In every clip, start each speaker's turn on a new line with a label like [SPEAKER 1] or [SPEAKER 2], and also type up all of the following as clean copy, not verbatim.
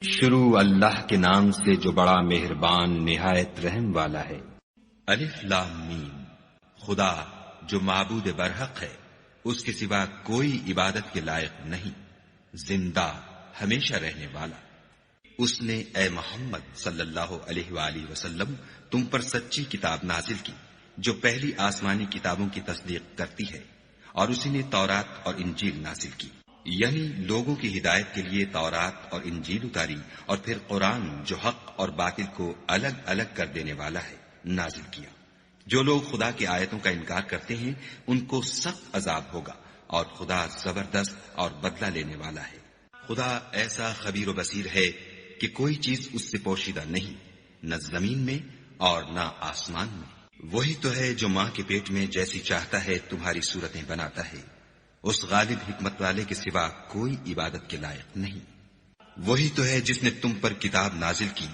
[SPEAKER 1] شروع اللہ کے نام سے جو بڑا مہربان نہایت رحم والا ہے۔
[SPEAKER 2] الف لام میم، خدا جو معبود برحق ہے، اس کے سوا کوئی عبادت کے لائق نہیں، زندہ ہمیشہ رہنے والا۔ اس نے اے محمد صلی اللہ علیہ وآلہ وسلم تم پر سچی کتاب نازل کی جو پہلی آسمانی کتابوں کی تصدیق کرتی ہے، اور اسی نے تورات اور انجیل نازل کی، یعنی لوگوں کی ہدایت کے لیے تورات اور انجیل اتاری، اور پھر قرآن جو حق اور باطل کو الگ الگ کر دینے والا ہے نازل کیا۔ جو لوگ خدا کی آیتوں کا انکار کرتے ہیں ان کو سخت عذاب ہوگا، اور خدا زبردست اور بدلہ لینے والا ہے۔ خدا ایسا خبیر و بصیر ہے کہ کوئی چیز اس سے پوشیدہ نہیں، نہ زمین میں اور نہ آسمان میں۔ وہی تو ہے جو ماں کے پیٹ میں جیسی چاہتا ہے تمہاری صورتیں بناتا ہے، اس غالب حکمت والے کے سوا کوئی عبادت کے لائق نہیں۔ وہی تو ہے جس نے تم پر کتاب نازل کی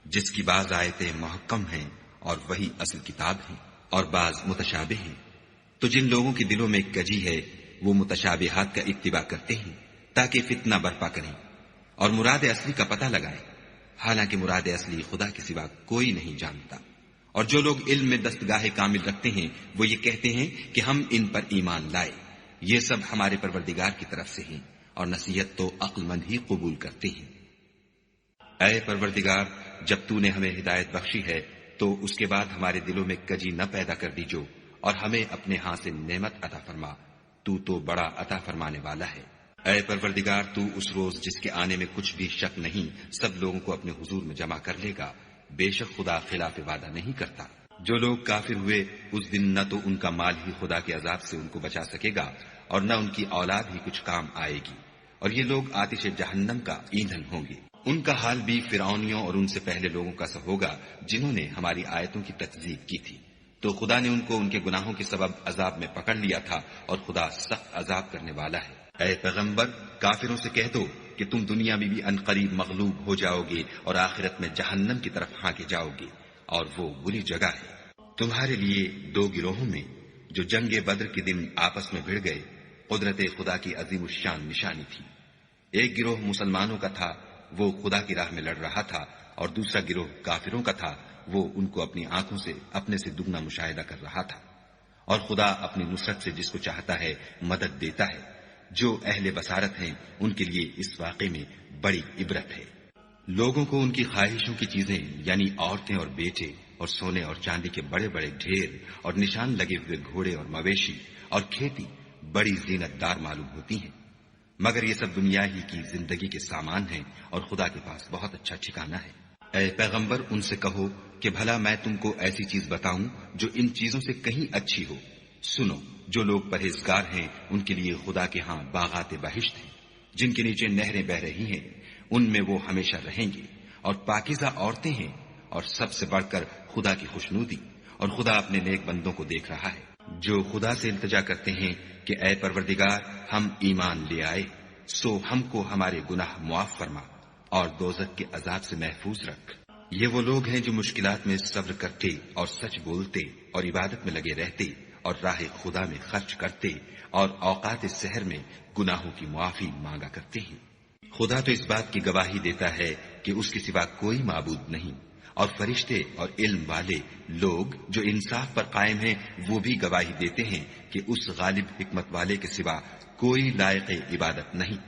[SPEAKER 2] جس کی بعض آیتیں محکم ہیں اور وہی اصل کتاب ہیں، اور بعض متشابہ ہیں۔ تو جن لوگوں کے دلوں میں کجی ہے وہ متشابہات کا اتباع کرتے ہیں تاکہ فتنہ برپا کریں اور مراد اصلی کا پتہ لگائیں، حالانکہ مراد اصلی خدا کے سوا کوئی نہیں جانتا۔ اور جو لوگ علم میں دستگاہ کامل رکھتے ہیں وہ یہ کہتے ہیں کہ ہم ان پر ایمان لائے، یہ سب ہمارے پروردگار کی طرف سے ہیں، اور نصیحت تو عقل مند ہی قبول کرتے ہیں۔ اے پروردگار، جب تو نے ہمیں ہدایت بخشی ہے تو اس کے بعد ہمارے دلوں میں کجی نہ پیدا کر دیجو، اور ہمیں اپنے ہاں سے نعمت عطا فرما، تو بڑا عطا فرمانے والا ہے۔ اے پروردگار، تو اس روز جس کے آنے میں کچھ بھی شک نہیں سب لوگوں کو اپنے حضور میں جمع کر لے گا، بے شک خدا خلاف وعدہ نہیں کرتا۔ جو لوگ کافر ہوئے اس دن نہ تو ان کا مال ہی خدا کے عذاب سے ان کو بچا سکے گا اور نہ ان کی اولاد ہی کچھ کام آئے گی، اور یہ لوگ آتش جہنم کا ایندھن ہوں گے۔ ان کا حال بھی فرعونیوں اور ان سے پہلے لوگوں کا سا ہوگا جنہوں نے ہماری آیتوں کی تکذیب کی تھی، تو خدا نے ان کو ان کے گناہوں کے سبب عذاب میں پکڑ لیا تھا، اور خدا سخت عذاب کرنے والا ہے۔ اے پیغمبر، کافروں سے کہہ دو کہ تم دنیا میں بھی عنقریب مغلوب ہو جاؤ گے اور آخرت میں جہنم کی طرف ہانکے جاؤ گے، اور وہ بری جگہ ہے۔ تمہارے لیے دو گروہوں میں جو جنگ بدر کے دن آپس میں بھڑ گئے قدرت خدا کی عظیم الشان نشانی تھی۔ ایک گروہ مسلمانوں کا تھا، وہ خدا کی راہ میں لڑ رہا تھا، اور دوسرا گروہ کافروں کا تھا، وہ ان کو اپنی آنکھوں سے اپنے سے دگنا مشاہدہ کر رہا تھا۔ اور خدا اپنی نصرت سے جس کو چاہتا ہے مدد دیتا ہے۔ جو اہل بصارت ہیں ان کے لیے اس واقعے میں بڑی عبرت ہے۔ لوگوں کو ان کی خواہشوں کی چیزیں یعنی عورتیں اور بیٹے اور سونے اور چاندی کے بڑے بڑے ڈھیر اور نشان لگے ہوئے گھوڑے اور مویشی اور کھیتی بڑی زینت دار معلوم ہوتی ہیں، مگر یہ سب دنیا ہی کی زندگی کے سامان ہیں، اور خدا کے پاس بہت اچھا ٹھکانہ ہے۔ اے پیغمبر، ان سے کہو کہ بھلا میں تم کو ایسی چیز بتاؤں جو ان چیزوں سے کہیں اچھی ہو۔ سنو، جو لوگ پرہیزگار ہیں ان کے لیے خدا کے ہاں باغات بہشت ہیں جن کے نیچے نہریں بہ رہی ہیں، ان میں وہ ہمیشہ رہیں گے، اور پاکیزہ عورتیں ہیں، اور سب سے بڑھ کر خدا کی خوشنودی، اور خدا اپنے نیک بندوں کو دیکھ رہا ہے جو خدا سے التجا کرتے ہیں کہ اے پروردگار، ہم ایمان لے آئے، سو ہم کو ہمارے گناہ معاف فرما اور دوزخ کے عذاب سے محفوظ رکھ۔ یہ وہ لوگ ہیں جو مشکلات میں صبر کرتے اور سچ بولتے اور عبادت میں لگے رہتے اور راہ خدا میں خرچ کرتے اور اوقات سحر میں گناہوں کی معافی مانگا کرتے ہیں۔ خدا تو اس بات کی گواہی دیتا ہے کہ اس کے سوا کوئی معبود نہیں، اور فرشتے اور علم والے لوگ جو انصاف پر قائم ہیں وہ بھی گواہی دیتے ہیں کہ اس غالب حکمت والے کے سوا کوئی لائق عبادت نہیں۔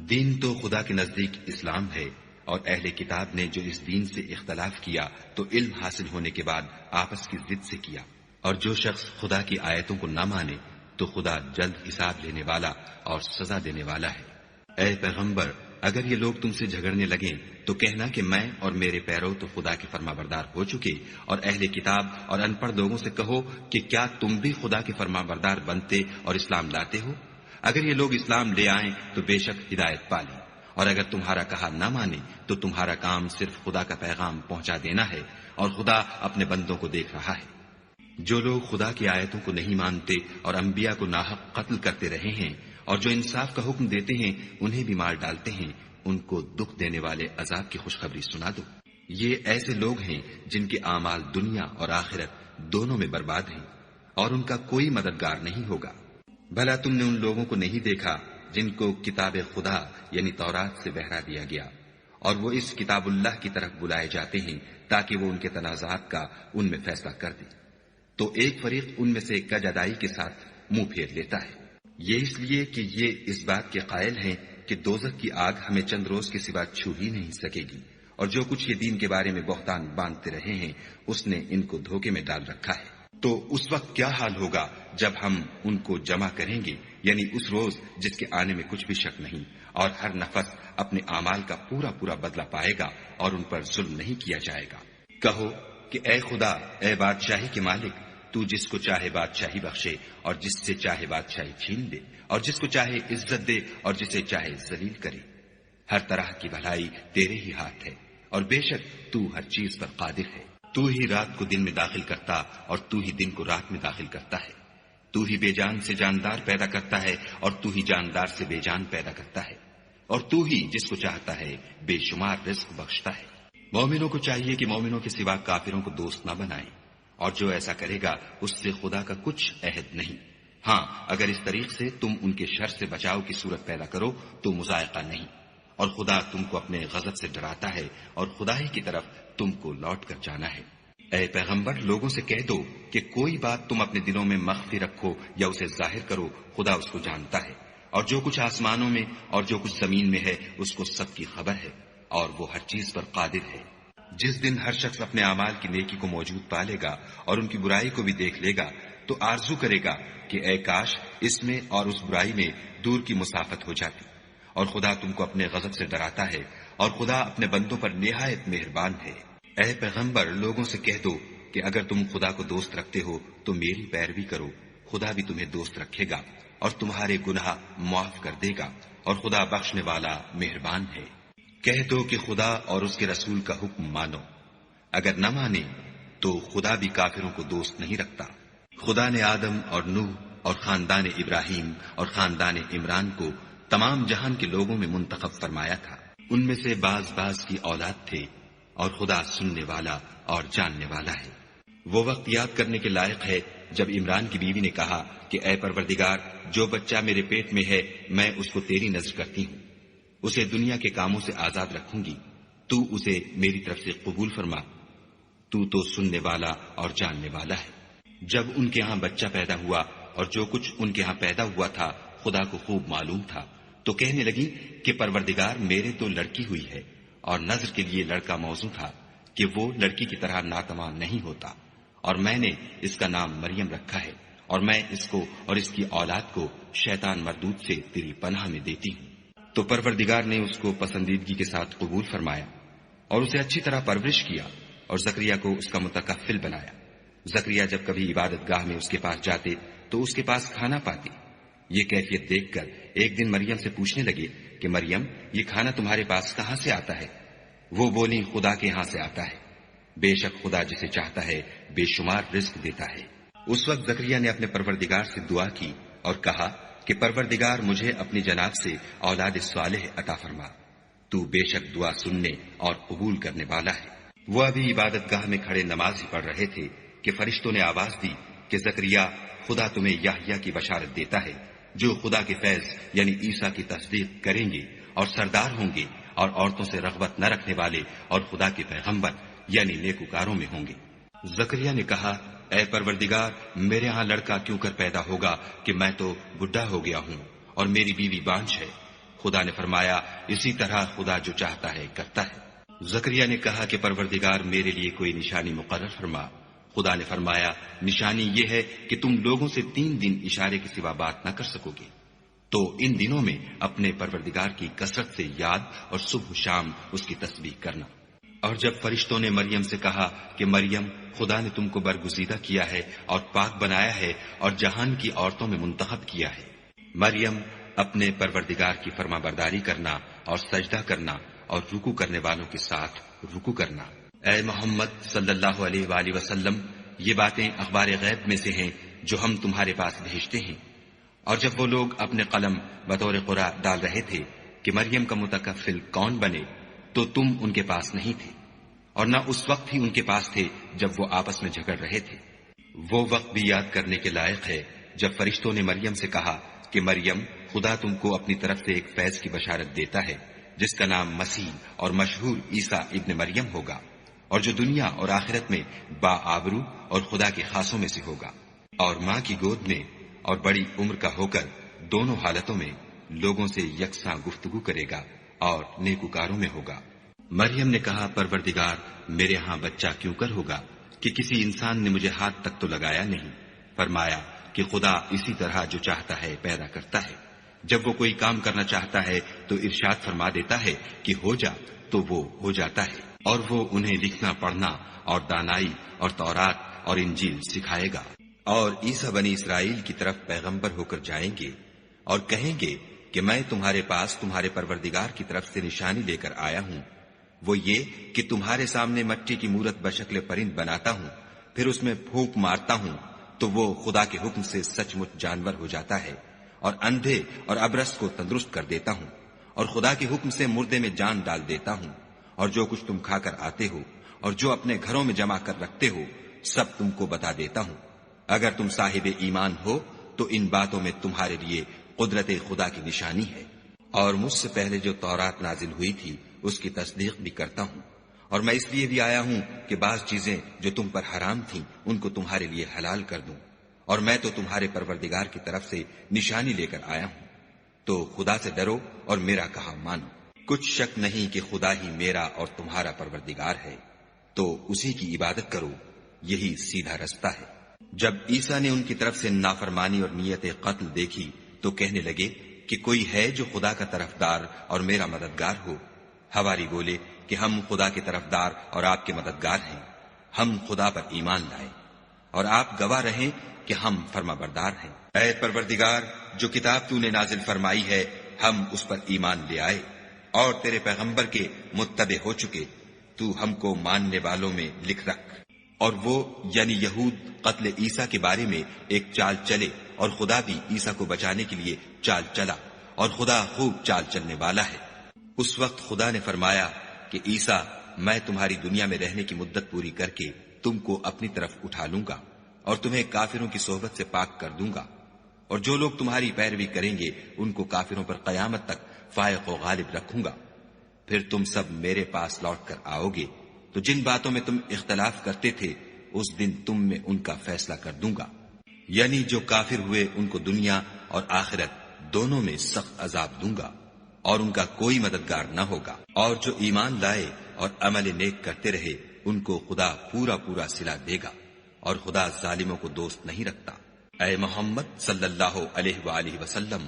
[SPEAKER 2] دین تو خدا کے نزدیک اسلام ہے، اور اہل کتاب نے جو اس دین سے اختلاف کیا تو علم حاصل ہونے کے بعد آپس کی ضد سے کیا، اور جو شخص خدا کی آیتوں کو نہ مانے تو خدا جلد حساب لینے والا اور سزا دینے والا ہے۔ اے پیغمبر، اگر یہ لوگ تم سے جھگڑنے لگیں تو کہنا کہ میں اور میرے پیرو تو خدا کے فرما بردار ہو چکے، اور اہل کتاب اور ان پڑھ لوگوں سے کہو کہ کیا تم بھی خدا کے فرما بردار بنتے اور اسلام لاتے ہو؟ اگر یہ لوگ اسلام لے آئیں تو بے شک ہدایت پالیں، اور اگر تمہارا کہا نہ مانے تو تمہارا کام صرف خدا کا پیغام پہنچا دینا ہے، اور خدا اپنے بندوں کو دیکھ رہا ہے۔ جو لوگ خدا کی آیتوں کو نہیں مانتے اور انبیاء کو ناحق قتل کرتے رہے ہیں، اور جو انصاف کا حکم دیتے ہیں انہیں بھی مار ڈالتے ہیں، ان کو دکھ دینے والے عذاب کی خوشخبری سنا دو۔ یہ ایسے لوگ ہیں جن کے اعمال دنیا اور آخرت دونوں میں برباد ہیں، اور ان کا کوئی مددگار نہیں ہوگا۔ بھلا تم نے ان لوگوں کو نہیں دیکھا جن کو کتاب خدا یعنی تورات سے بہرا دیا گیا، اور وہ اس کتاب اللہ کی طرف بلائے جاتے ہیں تاکہ وہ ان کے تنازعات کا ان میں فیصلہ کر دے، تو ایک فریق ان میں سے کج ادائی کے ساتھ منہ پھیر لیتا ہے۔ یہ اس لیے کہ یہ اس بات کے قائل ہیں کہ دوزخ کی آگ ہمیں چند روز کے سوا چھو ہی نہیں سکے گی، اور جو کچھ یہ دین کے بارے میں بہتان باندھتے رہے ہیں اس نے ان کو دھوکے میں ڈال رکھا ہے۔ تو اس وقت کیا حال ہوگا جب ہم ان کو جمع کریں گے، یعنی اس روز جس کے آنے میں کچھ بھی شک نہیں، اور ہر نفس اپنے اعمال کا پورا پورا بدلہ پائے گا اور ان پر ظلم نہیں کیا جائے گا۔ کہو کہ اے خدا، اے بادشاہی کے مالک، تو جس کو چاہے بادشاہی بخشے اور جس سے چاہے بادشاہی چھین دے، اور جس کو چاہے عزت دے اور جسے چاہے ذلیل کرے۔ ہر طرح کی بھلائی تیرے ہی ہاتھ ہے، اور بے شک تو ہر چیز پر قادر ہے۔ تو ہی رات کو دن میں داخل کرتا اور تو ہی دن کو رات میں داخل کرتا ہے۔ تو ہی بے جان سے جاندار پیدا کرتا ہے اور تو ہی جاندار سے بے جان پیدا کرتا ہے، اور تو ہی جس کو چاہتا ہے بے شمار رزق بخشتا ہے۔ مومنوں کو چاہیے کہ مومنوں کے سوا کافروں کو دوست نہ بنائیں، اور جو ایسا کرے گا اس سے خدا کا کچھ عہد نہیں۔ ہاں، اگر اس طریق سے تم ان کے شر سے بچاؤ کی صورت پیدا کرو تو مذائقہ نہیں، اور خدا تم کو اپنے غضب سے ڈراتا ہے اور خدا ہی کی طرف تم کو لوٹ کر جانا ہے۔ اے پیغمبر، لوگوں سے کہہ دو کہ کوئی بات تم اپنے دلوں میں مخفی رکھو یا اسے ظاہر کرو، خدا اس کو جانتا ہے، اور جو کچھ آسمانوں میں اور جو کچھ زمین میں ہے اس کو سب کی خبر ہے، اور وہ ہر چیز پر قادر ہے۔ جس دن ہر شخص اپنے اعمال کی نیکی کو موجود پا لے گا اور ان کی برائی کو بھی دیکھ لے گا تو آرزو کرے گا کہ اے کاش اس میں اور اس برائی میں دور کی مسافت ہو جاتی، اور خدا تم کو اپنے غضب سے ڈراتا ہے، اور خدا اپنے بندوں پر نہایت مہربان ہے۔ اے پیغمبر، لوگوں سے کہہ دو کہ اگر تم خدا کو دوست رکھتے ہو تو میری پیروی کرو، خدا بھی تمہیں دوست رکھے گا اور تمہارے گناہ معاف کر دے گا، اور خدا بخشنے والا مہربان ہے۔ کہہ دو کہ خدا اور اس کے رسول کا حکم مانو، اگر نہ مانے تو خدا بھی کافروں کو دوست نہیں رکھتا۔ خدا نے آدم اور نوح اور خاندان ابراہیم اور خاندان عمران کو تمام جہان کے لوگوں میں منتخب فرمایا تھا، ان میں سے بعض کی اولاد تھے، اور خدا سننے والا اور جاننے والا ہے۔ وہ وقت یاد کرنے کے لائق ہے جب عمران کی بیوی نے کہا کہ اے پروردگار، جو بچہ میرے پیٹ میں ہے میں اس کو تیری نذر کرتی ہوں، اسے دنیا کے کاموں سے آزاد رکھوں گی، تو اسے میری طرف سے قبول فرما، تو سننے والا اور جاننے والا ہے۔ جب ان کے ہاں بچہ پیدا ہوا اور جو کچھ ان کے ہاں پیدا ہوا تھا خدا کو خوب معلوم تھا، تو کہنے لگی کہ پروردگار، میرے تو لڑکی ہوئی ہے، اور نذر کے لیے لڑکا موزوں تھا کہ وہ لڑکی کی طرح ناتواں نہیں ہوتا، اور میں نے اس کا نام مریم رکھا ہے، اور میں اس کو اور اس کی اولاد کو شیطان مردود سے تیری پناہ میں دیتی ہوں۔ تو پروردگار نے اس کو پسندیدگی کے ساتھ قبول فرمایا اور اسے اچھی طرح پرورش کیا اور زکریا کو اس کا متکفل بنایا۔ زکریا جب کبھی عبادت گاہ میں اس کے پاس جاتے تو اس کے پاس کھانا پاتے۔ یہ کیفیت دیکھ کر ایک دن مریم سے پوچھنے لگے کہ مریم، یہ کھانا تمہارے پاس کہاں سے آتا ہے؟ وہ بولی، خدا کے ہاں سے آتا ہے، بے شک خدا جسے چاہتا ہے بے شمار رزق دیتا ہے۔ اس وقت زکریا نے اپنے پروردگار سے دعا کی اور کہا کہ پروردگار، مجھے اپنی جناب سے اولاد صالح عطا فرما، تو بے شک دعا سننے اور قبول کرنے والا ہے۔ وہ ابھی عبادت گاہ میں کھڑے نماز ہی پڑھ رہے تھے کہ فرشتوں نے آواز دی کہ زکریا، خدا تمہیں یحییٰ کی بشارت دیتا ہے، جو خدا کے فیض یعنی عیسیٰ کی تصدیق کریں گے اور سردار ہوں گے اور عورتوں سے رغبت نہ رکھنے والے اور خدا کے پیغمبر یعنی نیکوکاروں میں ہوں گے۔ زکریا نے کہا، اے پروردگار، میرے ہاں لڑکا کیوں کر پیدا ہوگا کہ میں تو بڈھا ہو گیا ہوں اور میری بیوی بانجھ ہے۔ خدا نے فرمایا، اسی طرح خدا جو چاہتا ہے کرتا ہے۔ زکریا نے کہا کہ پروردگار، میرے لیے کوئی نشانی مقرر فرما۔ خدا نے فرمایا، نشانی یہ ہے کہ تم لوگوں سے 3 دن اشارے کے سوا بات نہ کر سکو گے، تو ان دنوں میں اپنے پروردگار کی کثرت سے یاد اور صبح و شام اس کی تسبیح کرنا۔ اور جب فرشتوں نے مریم سے کہا کہ مریم، خدا نے تم کو برگزیدہ کیا ہے اور پاک بنایا ہے اور جہان کی عورتوں میں منتخب کیا ہے، مریم اپنے پروردگار کی فرما برداری کرنا اور سجدہ کرنا اور رکوع کرنے والوں کے ساتھ رکوع کرنا۔ اے محمد صلی اللہ علیہ وآلہ وسلم، یہ باتیں اخبار غیب میں سے ہیں جو ہم تمہارے پاس بھیجتے ہیں۔ اور جب وہ لوگ اپنے قلم بطور قرآ ڈال رہے تھے کہ مریم کا متکفل کون بنے، تو تم ان کے پاس نہیں تھے، اور نہ اس وقت ہی ان کے پاس تھے جب وہ آپس میں جھگڑ رہے تھے۔ وہ وقت بھی یاد کرنے کے لائق ہے جب فرشتوں نے مریم سے کہا کہ مریم، خدا تم کو اپنی طرف سے ایک فیض کی بشارت دیتا ہے جس کا نام مسیح اور مشہور عیسیٰ ابن مریم ہوگا، اور جو دنیا اور آخرت میں با آبرو اور خدا کے خاصوں میں سے ہوگا، اور ماں کی گود میں اور بڑی عمر کا ہو کر دونوں حالتوں میں لوگوں سے یکساں گفتگو کرے گا اور نیکوکاروں میں ہوگا۔ مریم نے کہا، پروردگار، میرے ہاں بچہ کیوں کر ہوگا کہ کسی انسان نے مجھے ہاتھ تک تو لگایا نہیں۔ فرمایا کہ خدا اسی طرح جو چاہتا ہے پیدا کرتا ہے، جب وہ کوئی کام کرنا چاہتا ہے تو ارشاد فرما دیتا ہے کہ ہو جا، تو وہ ہو جاتا ہے، اور وہ انہیں لکھنا پڑھنا اور دانائی اور تورات اور انجیل سکھائے گا۔ اور عیسیٰ بنی اسرائیل کی طرف پیغمبر ہو کر جائیں گے اور کہیں گے کہ میں تمہارے پاس تمہارے پروردگار کی طرف سے نشانی لے کر آیا ہوں، وہ یہ کہ تمہارے سامنے مٹی کی مورت بشکل پرند بناتا ہوں، پھر اس میں پھونک مارتا ہوں تو وہ خدا کے حکم سے سچ مچ جانور ہو جاتا ہے، اور اندھے اور ابرص کو تندرست کر دیتا ہوں، اور خدا کے حکم سے مردے میں جان ڈال دیتا ہوں، اور جو کچھ تم کھا کر آتے ہو اور جو اپنے گھروں میں جمع کر رکھتے ہو سب تم کو بتا دیتا ہوں۔ اگر تم صاحب ایمان ہو تو ان باتوں میں تمہارے لیے قدرت خدا کی نشانی ہے۔ اور مجھ سے پہلے جو تورات نازل ہوئی تھی اس کی تصدیق بھی کرتا ہوں، اور میں اس لیے بھی آیا ہوں کہ بعض چیزیں جو تم پر حرام تھیں ان کو تمہارے لیے حلال کر دوں، اور میں تو تمہارے پروردگار کی طرف سے نشانی لے کر آیا ہوں، تو خدا سے ڈرو اور میرا کہا مانو۔ کچھ شک نہیں کہ خدا ہی میرا اور تمہارا پروردگار ہے، تو اسی کی عبادت کرو، یہی سیدھا رستہ ہے۔ جب عیسیٰ نے ان کی طرف سے نافرمانی اور نیت قتل دیکھی تو کہنے لگے کہ کوئی ہے جو خدا کا طرفدار اور میرا مددگار ہو؟ حواری بولے کہ ہم خدا کے طرفدار اور آپ کے مددگار ہیں، ہم خدا پر ایمان لائے اور آپ گواہ رہیں کہ ہم فرما بردار ہیں۔ اے پروردگار، جو کتاب تو نے نازل فرمائی ہے ہم اس پر ایمان لے آئے، اور تیرے پیغمبر کے متبع ہو چکے، تو ہم کو ماننے والوں میں لکھ رکھ۔ اور وہ یعنی یہود قتل عیسیٰ کے بارے میں ایک چال چلے، اور خدا بھی عیسیٰ کو بچانے کے لیے چال چلا، اور خدا خوب چال چلنے والا ہے۔ اس وقت خدا نے فرمایا کہ عیسیٰ، میں تمہاری دنیا میں رہنے کی مدت پوری کر کے تم کو اپنی طرف اٹھا لوں گا اور تمہیں کافروں کی صحبت سے پاک کر دوں گا، اور جو لوگ تمہاری پیروی کریں گے ان کو کافروں پر قیامت تک فائق و غالب رکھوں گا۔ پھر تم سب میرے پاس لوٹ کر آؤ گے تو جن باتوں میں تم اختلاف کرتے تھے اس دن تم میں ان کا فیصلہ کر دوں گا، یعنی جو کافر ہوئے ان کو دنیا اور آخرت دونوں میں سخت عذاب دوں گا، اور ان کا کوئی مددگار نہ ہوگا۔ اور جو ایمان لائے اور عمل نیک کرتے رہے ان کو خدا پورا پورا صلہ دے گا، اور خدا ظالموں کو دوست نہیں رکھتا۔ اے محمد صلی اللہ علیہ وآلہ وسلم،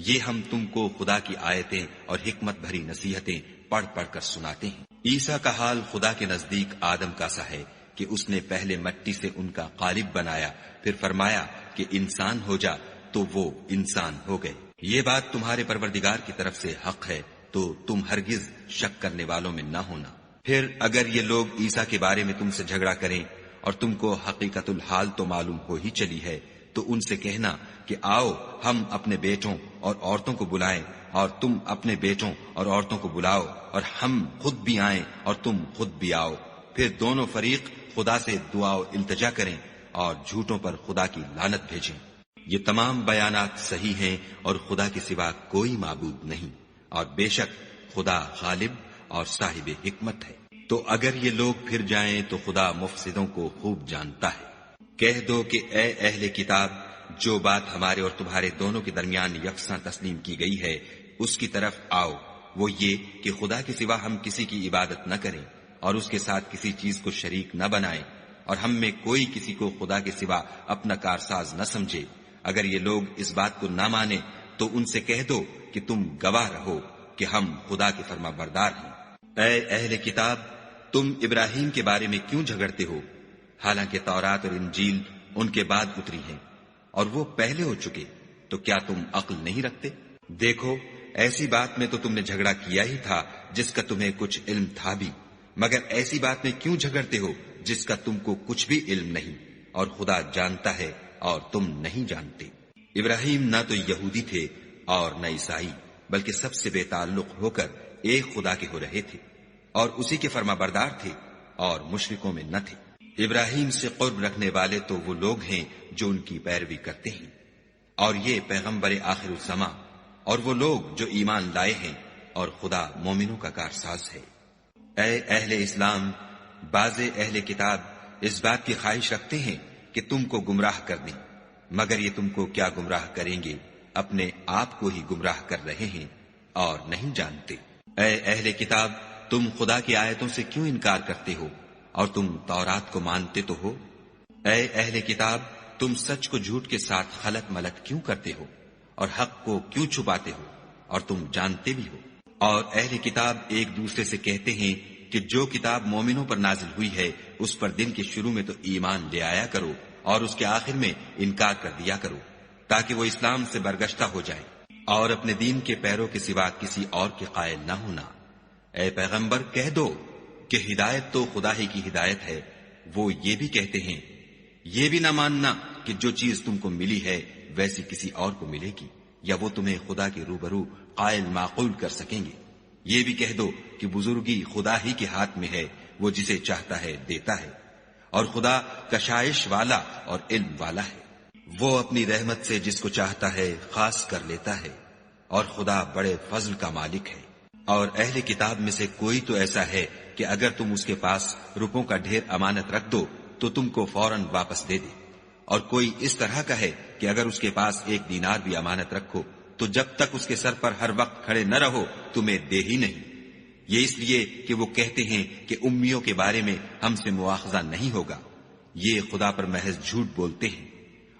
[SPEAKER 2] یہ ہم تم کو خدا کی آیتیں اور حکمت بھری نصیحتیں پڑھ پڑھ کر سناتے ہیں۔ عیسیٰ کا حال خدا کے نزدیک آدم کا سا ہے کہ اس نے پہلے مٹی سے ان کا قالب بنایا، پھر فرمایا کہ انسان ہو جا، تو وہ انسان ہو گئے۔ یہ بات تمہارے پروردگار کی طرف سے حق ہے، تو تم ہرگز شک کرنے والوں میں نہ ہونا۔ پھر اگر یہ لوگ عیسیٰ کے بارے میں تم سے جھگڑا کریں اور تم کو حقیقت الحال تو معلوم ہو ہی چلی ہے، تو ان سے کہنا کہ آؤ ہم اپنے بیٹوں اور عورتوں کو بلائیں اور تم اپنے بیٹوں اور عورتوں کو بلاؤ، اور ہم خود بھی آئیں اور تم خود بھی آؤ، پھر دونوں فریق خدا سے دعا و التجا کریں اور جھوٹوں پر خدا کی لعنت بھیجیں۔ یہ تمام بیانات صحیح ہیں اور خدا کے سوا کوئی معبود نہیں، اور بے شک خدا غالب اور صاحب حکمت ہے۔ تو اگر یہ لوگ پھر جائیں تو خدا مفسدوں کو خوب جانتا ہے۔ کہہ دو کہ اے اہل کتاب، جو بات ہمارے اور تمہارے دونوں کے درمیان یکساں تسلیم کی گئی ہے اس کی طرف آؤ، وہ یہ کہ خدا کے سوا ہم کسی کی عبادت نہ کریں اور اس کے ساتھ کسی چیز کو شریک نہ بنائیں، اور ہم میں کوئی کسی کو خدا کے سوا اپنا کارساز نہ سمجھے۔ اگر یہ لوگ اس بات کو نہ مانیں تو ان سے کہہ دو کہ تم گواہ رہو کہ ہم خدا کے فرما بردار ہیں۔ اے اہل کتاب، تم ابراہیم کے بارے میں کیوں جھگڑتے ہو، حالانکہ تورات اور انجیل ان کے بعد اتری ہیں اور وہ پہلے ہو چکے، تو کیا تم عقل نہیں رکھتے؟ دیکھو، ایسی بات میں تو تم نے جھگڑا کیا ہی تھا جس کا تمہیں کچھ علم تھا بھی، مگر ایسی بات میں کیوں جھگڑتے ہو جس کا تم کو کچھ بھی علم نہیں، اور خدا جانتا ہے اور تم نہیں جانتے۔ ابراہیم نہ تو یہودی تھے اور نہ عیسائی، بلکہ سب سے بے تعلق ہو کر ایک خدا کے ہو رہے تھے، اور اسی کے فرما بردار تھے اور مشرکوں میں نہ تھے۔ ابراہیم سے قرب رکھنے والے تو وہ لوگ ہیں جو ان کی پیروی کرتے ہیں، اور یہ پیغمبر آخر الزماں، اور وہ لوگ جو ایمان لائے ہیں اور خدا مومنوں کا کارساز ہے۔ اے اہل اسلام، بعض اہل کتاب اس بات کی خواہش رکھتے ہیں کہ تم کو گمراہ کر دیں، مگر یہ تم کو کیا گمراہ کریں گے، اپنے آپ کو ہی گمراہ کر رہے ہیں اور نہیں جانتے۔ اے اہل کتاب، تم خدا کی آیتوں سے کیوں انکار کرتے ہو اور تم تورات کو مانتے تو ہو؟ اے اہل کتاب، تم سچ کو جھوٹ کے ساتھ خلط ملط کیوں کرتے ہو اور حق کو کیوں چھپاتے ہو اور تم جانتے بھی ہو؟ اور اہل کتاب ایک دوسرے سے کہتے ہیں کہ جو کتاب مومنوں پر نازل ہوئی ہے اس پر دن کے شروع میں تو ایمان لے آیا کرو اور اس کے آخر میں انکار کر دیا کرو، تاکہ وہ اسلام سے برگشتہ ہو جائے اور اپنے دین کے پیروں کے سوا کسی اور کے قائل نہ ہونا۔ اے پیغمبر، کہہ دو کہ ہدایت تو خدا ہی کی ہدایت ہے۔ وہ یہ بھی کہتے ہیں، یہ بھی نہ ماننا کہ جو چیز تم کو ملی ہے ویسی کسی اور کو ملے گی، یا وہ تمہیں خدا کے روبرو قائل معقول کر سکیں گے۔ یہ بھی کہہ دو کہ بزرگی خدا ہی کے ہاتھ میں ہے، وہ جسے چاہتا ہے دیتا ہے، اور خدا کشائش والا اور علم والا ہے۔ وہ اپنی رحمت سے جس کو چاہتا ہے خاص کر لیتا ہے، اور خدا بڑے فضل کا مالک ہے۔ اور اہل کتاب میں سے کوئی تو ایسا ہے کہ اگر تم اس کے پاس روپوں کا ڈھیر امانت رکھ دو تو تم کو فوراً واپس دے دے، اور کوئی اس طرح کا ہے کہ اگر اس کے پاس 1 دینار بھی امانت رکھو تو جب تک اس کے سر پر ہر وقت کھڑے نہ رہو تمہیں دے ہی نہیں۔ یہ اس لیے کہ وہ کہتے ہیں کہ امیوں کے بارے میں ہم سے مواخذہ نہیں ہوگا۔ یہ خدا پر محض جھوٹ بولتے ہیں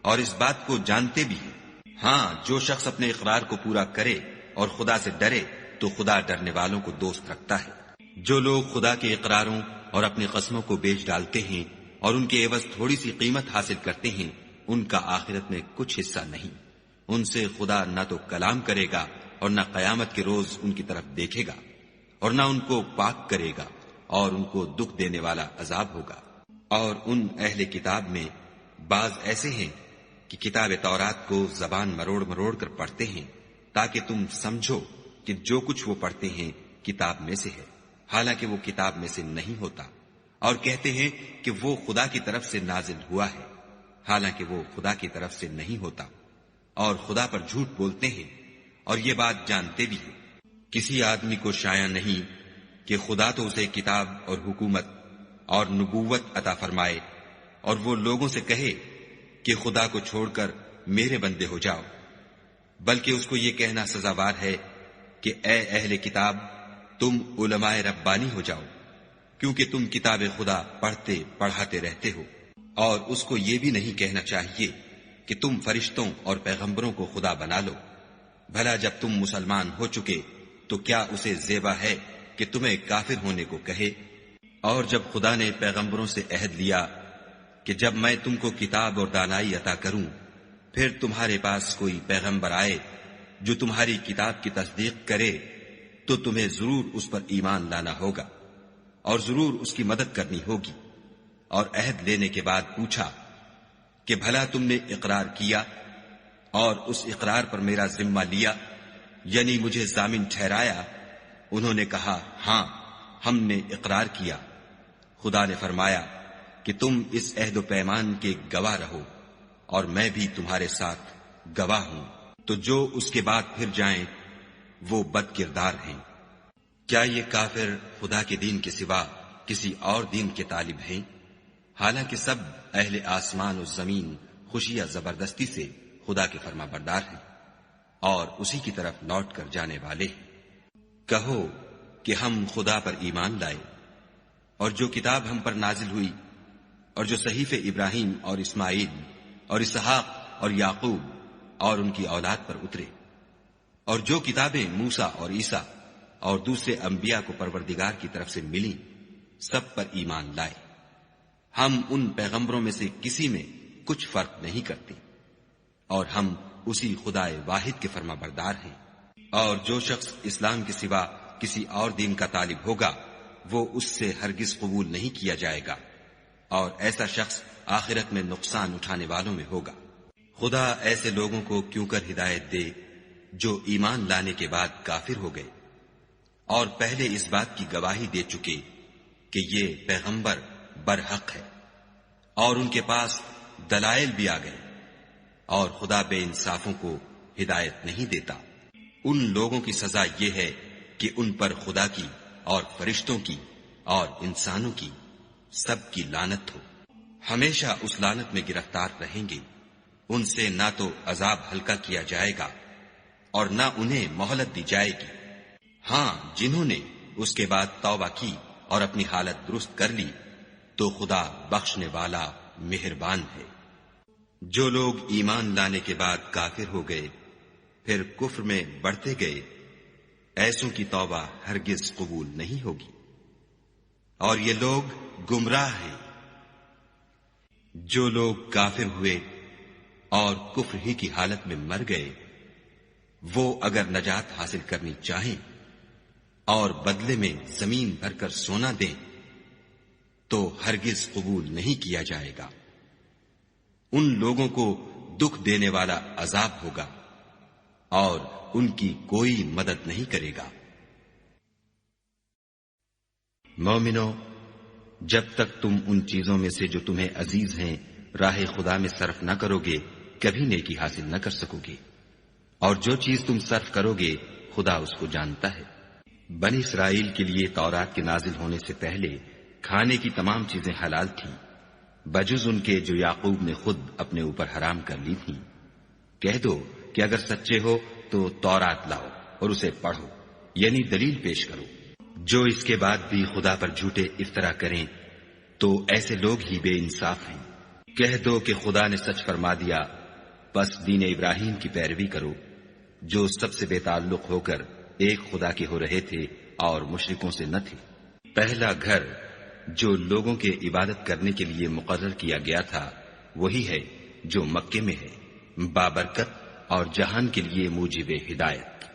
[SPEAKER 2] اور اس بات کو جانتے بھی ہیں۔ ہاں، جو شخص اپنے اقرار کو پورا کرے اور خدا سے ڈرے تو خدا ڈرنے والوں کو دوست رکھتا ہے۔ جو لوگ خدا کے اقراروں اور اپنی قسموں کو بیچ ڈالتے ہیں اور ان کے عوض تھوڑی سی قیمت حاصل کرتے ہیں، ان کا آخرت میں کچھ حصہ نہیں۔ ان سے خدا نہ تو کلام کرے گا اور نہ قیامت کے روز ان کی طرف دیکھے گا، اور نہ ان کو پاک کرے گا، اور ان کو دکھ دینے والا عذاب ہوگا۔ اور ان اہل کتاب میں بعض ایسے ہیں کہ کتاب تورات کو زبان مروڑ مروڑ کر پڑھتے ہیں تاکہ تم سمجھو کہ جو کچھ وہ پڑھتے ہیں کتاب میں سے ہے، حالانکہ وہ کتاب میں سے نہیں ہوتا، اور کہتے ہیں کہ وہ خدا کی طرف سے نازل ہوا ہے، حالانکہ وہ خدا کی طرف سے نہیں ہوتا، اور خدا پر جھوٹ بولتے ہیں اور یہ بات جانتے بھی ہیں۔ کسی آدمی کو شایع نہیں کہ خدا تو اسے کتاب اور حکومت اور نبوت عطا فرمائے اور وہ لوگوں سے کہے کہ خدا کو چھوڑ کر میرے بندے ہو جاؤ، بلکہ اس کو یہ کہنا سزاوار ہے کہ اے اہل کتاب، تم علماء ربانی ہو جاؤ، کیونکہ تم کتاب خدا پڑھتے پڑھاتے رہتے ہو۔ اور اس کو یہ بھی نہیں کہنا چاہیے کہ تم فرشتوں اور پیغمبروں کو خدا بنا لو۔ بھلا جب تم مسلمان ہو چکے تو کیا اسے زیبا ہے کہ تمہیں کافر ہونے کو کہے؟ اور جب خدا نے پیغمبروں سے عہد لیا کہ جب میں تم کو کتاب اور دانائی عطا کروں، پھر تمہارے پاس کوئی پیغمبر آئے جو تمہاری کتاب کی تصدیق کرے تو تمہیں ضرور اس پر ایمان لانا ہوگا اور ضرور اس کی مدد کرنی ہوگی۔ اور عہد لینے کے بعد پوچھا کہ بھلا تم نے اقرار کیا اور اس اقرار پر میرا ذمہ لیا، یعنی مجھے ضامن ٹھہرایا؟ انہوں نے کہا ہاں، ہم نے اقرار کیا۔ خدا نے فرمایا کہ تم اس عہد و پیمان کے گواہ رہو اور میں بھی تمہارے ساتھ گواہ ہوں۔ تو جو اس کے بعد پھر جائیں وہ بد کردار ہیں۔ کیا یہ کافر خدا کے دین کے سوا کسی اور دین کے طالب ہیں؟ حالانکہ سب اہل آسمان و زمین خوشی یا زبردستی سے خدا کے فرما بردار ہیں اور اسی کی طرف لوٹ کر جانے والے ہیں۔ کہو کہ ہم خدا پر ایمان لائے اور جو کتاب ہم پر نازل ہوئی اور جو صحیفے ابراہیم اور اسماعیل اور اسحاق اور یعقوب اور ان کی اولاد پر اترے، اور جو کتابیں موسیٰ اور عیسیٰ اور دوسرے انبیاء کو پروردگار کی طرف سے ملی، سب پر ایمان لائے۔ ہم ان پیغمبروں میں سے کسی میں کچھ فرق نہیں کرتے، اور ہم اسی خدا واحد کے فرما بردار ہیں۔ اور جو شخص اسلام کے سوا کسی اور دین کا طالب ہوگا وہ اس سے ہرگز قبول نہیں کیا جائے گا، اور ایسا شخص آخرت میں نقصان اٹھانے والوں میں ہوگا۔ خدا ایسے لوگوں کو کیوں کر ہدایت دے جو ایمان لانے کے بعد کافر ہو گئے اور پہلے اس بات کی گواہی دے چکے کہ یہ پیغمبر برحق ہے، اور ان کے پاس دلائل بھی آ گئے، اور خدا بے انصافوں کو ہدایت نہیں دیتا۔ ان لوگوں کی سزا یہ ہے کہ ان پر خدا کی اور فرشتوں کی اور انسانوں کی سب کی لعنت ہو، ہمیشہ اس لعنت میں گرفتار رہیں گے۔ ان سے نہ تو عذاب ہلکا کیا جائے گا اور نہ انہیں مہلت دی جائے گی۔ ہاں، جنہوں نے اس کے بعد توبہ کی اور اپنی حالت درست کر لی تو خدا بخشنے والا مہربان ہے۔ جو لوگ ایمان لانے کے بعد کافر ہو گئے پھر کفر میں بڑھتے گئے، ایسوں کی توبہ ہرگز قبول نہیں ہوگی، اور یہ لوگ گمراہ ہیں۔ جو لوگ کافر ہوئے اور کفر ہی کی حالت میں مر گئے، وہ اگر نجات حاصل کرنی چاہیں اور بدلے میں زمین بھر کر سونا دیں تو ہرگز قبول نہیں کیا جائے گا۔ ان لوگوں کو دکھ دینے والا عذاب ہوگا اور ان کی کوئی مدد نہیں کرے گا۔ مومنو، جب تک تم ان چیزوں میں سے جو تمہیں عزیز ہیں راہ خدا میں صرف نہ کرو گے کبھی نیکی حاصل نہ کر سکو گے، اور جو چیز تم صرف کرو گے خدا اس کو جانتا ہے۔ بنی اسرائیل کے لیے تورات کے نازل ہونے سے پہلے کھانے کی تمام چیزیں حلال تھیں بجز ان کے جو یعقوب نے خود اپنے اوپر حرام کر لی تھیں۔ کہہ دو کہ اگر سچے ہو تو تورات لاؤ اور اسے پڑھو، یعنی دلیل پیش کرو۔ جو اس کے بعد بھی خدا پر جھوٹے افطرا کریں تو ایسے لوگ ہی بے انصاف ہیں۔ کہہ دو کہ خدا نے سچ فرما دیا، بس دین ابراہیم کی پیروی کرو، جو سب سے بے تعلق ہو کر ایک خدا کے ہو رہے تھے اور مشرکوں سے نہ تھے۔ پہلا گھر جو لوگوں کے عبادت کرنے کے لیے مقرر کیا گیا تھا وہی ہے جو مکے میں ہے، بابرکت اور جہان کے لیے موجب ہدایت۔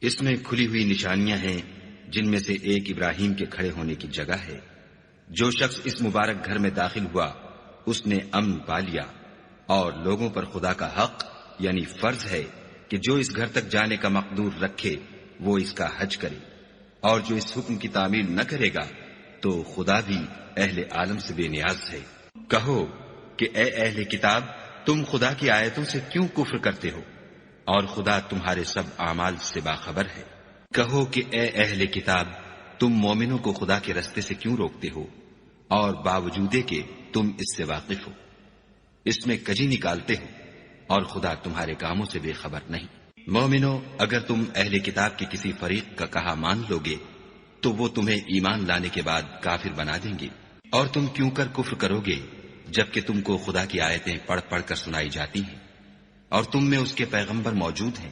[SPEAKER 2] اس میں کھلی ہوئی نشانیاں ہیں جن میں سے ایک ابراہیم کے کھڑے ہونے کی جگہ ہے۔ جو شخص اس مبارک گھر میں داخل ہوا اس نے امن پا لیا، اور لوگوں پر خدا کا حق یعنی فرض ہے کہ جو اس گھر تک جانے کا مقدور رکھے وہ اس کا حج کرے، اور جو اس حکم کی تعمیل نہ کرے گا تو خدا بھی اہل عالم سے بے نیاز ہے۔ کہو کہ اے اہل کتاب، تم خدا کی آیتوں سے کیوں کفر کرتے ہو اور خدا تمہارے سب اعمال سے باخبر ہے۔ کہو کہ اے اہل کتاب، تم مومنوں کو خدا کے رستے سے کیوں روکتے ہو اور باوجود کہ تم اس سے واقف ہو، اس میں کجی نکالتے ہو اور خدا تمہارے کاموں سے بے خبر نہیں۔ مومنو، اگر تم اہل کتاب کے کسی فریق کا کہا مان لو گے تو وہ تمہیں ایمان لانے کے بعد کافر بنا دیں گے، اور تم کیوں کر کفر کرو گے جبکہ تم کو خدا کی آیتیں پڑھ پڑھ کر سنائی جاتی ہیں اور تم میں اس کے پیغمبر موجود ہیں،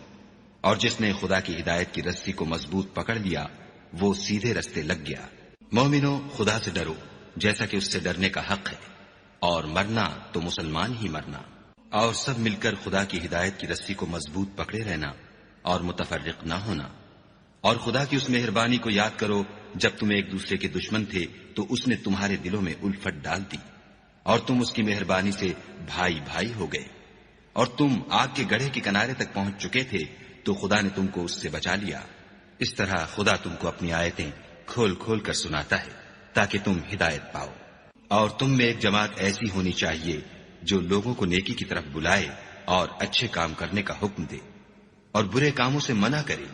[SPEAKER 2] اور جس نے خدا کی ہدایت کی رسی کو مضبوط پکڑ لیا وہ سیدھے رستے لگ گیا۔ مومنو، خدا سے ڈرو جیسا کہ اس سے ڈرنے کا حق ہے، اور مرنا تو مسلمان ہی مرنا، اور سب مل کر خدا کی ہدایت کی رسی کو مضبوط پکڑے رہنا اور متفرق نہ ہونا۔ اور خدا کی اس مہربانی کو یاد کرو جب تم ایک دوسرے کے دشمن تھے تو اس نے تمہارے دلوں میں الفت ڈال دی اور تم اس کی مہربانی سے بھائی بھائی ہو گئے، اور تم آگ کے گڑھے کے کنارے تک پہنچ چکے تھے تو خدا نے تم کو اس سے بچا لیا۔ اس طرح خدا تم کو اپنی آیتیں کھول کھول کر سناتا ہے تاکہ تم ہدایت پاؤ۔ اور تم میں ایک جماعت ایسی ہونی چاہیے جو لوگوں کو نیکی کی طرف بلائے اور اچھے کام کرنے کا حکم دے اور برے کاموں سے منع کرے،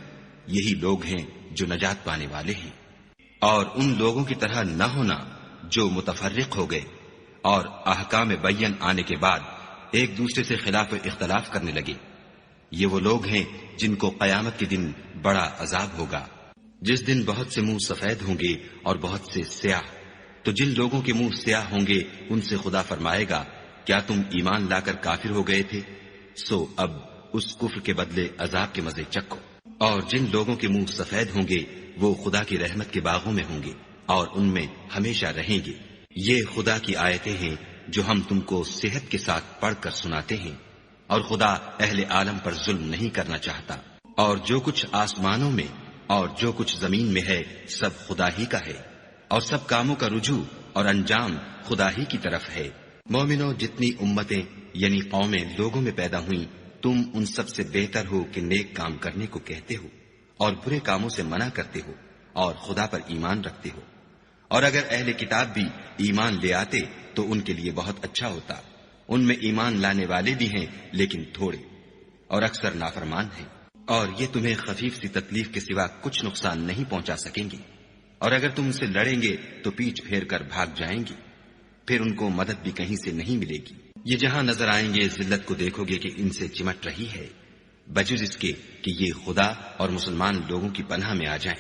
[SPEAKER 2] یہی لوگ ہیں جو نجات پانے والے ہیں۔ اور ان لوگوں کی طرح نہ ہونا جو متفرق ہو گئے اور احکام بین آنے کے بعد ایک دوسرے سے خلاف و اختلاف کرنے لگے، یہ وہ لوگ ہیں جن کو قیامت کے دن بڑا عذاب ہوگا، جس دن بہت سے منہ سفید ہوں گے اور بہت سے سیاہ۔ تو جن لوگوں کے منہ سیاہ ہوں گے ان سے خدا فرمائے گا، کیا تم ایمان لا کر کافر ہو گئے تھے؟ سو اب اس کفر کے بدلے عذاب کے مزے چکھو۔ اور جن لوگوں کے منہ سفید ہوں گے وہ خدا کی رحمت کے باغوں میں ہوں گے اور ان میں ہمیشہ رہیں گے۔ یہ خدا کی آیتیں ہیں جو ہم تم کو صحت کے ساتھ پڑھ کر سناتے ہیں، اور خدا اہل عالم پر ظلم نہیں کرنا چاہتا۔ اور جو کچھ آسمانوں میں اور جو کچھ زمین میں ہے سب خدا ہی کا ہے، اور سب کاموں کا رجوع اور انجام خدا ہی کی طرف ہے۔ مومنو، جتنی امتیں یعنی قومیں لوگوں میں پیدا ہوئیں، تم ان سب سے بہتر ہو کہ نیک کام کرنے کو کہتے ہو اور برے کاموں سے منع کرتے ہو اور خدا پر ایمان رکھتے ہو۔ اور اگر اہل کتاب بھی ایمان لے آتے تو ان کے لیے بہت اچھا ہوتا، ان میں ایمان لانے والے بھی ہیں لیکن تھوڑے، اور اکثر نافرمان ہیں۔ اور یہ تمہیں خفیف سی تکلیف کے سوا کچھ نقصان نہیں پہنچا سکیں گے، اور اگر تم ان سے لڑیں گے تو پیٹھ پھیر کر بھاگ جائیں گے، پھر ان کو مدد بھی کہیں سے نہیں ملے گی۔ یہ جہاں نظر آئیں گے ذلت کو دیکھو گے کہ ان سے چمٹ رہی ہے، بجز اس کے کہ یہ خدا اور مسلمان لوگوں کی پناہ میں آ جائیں،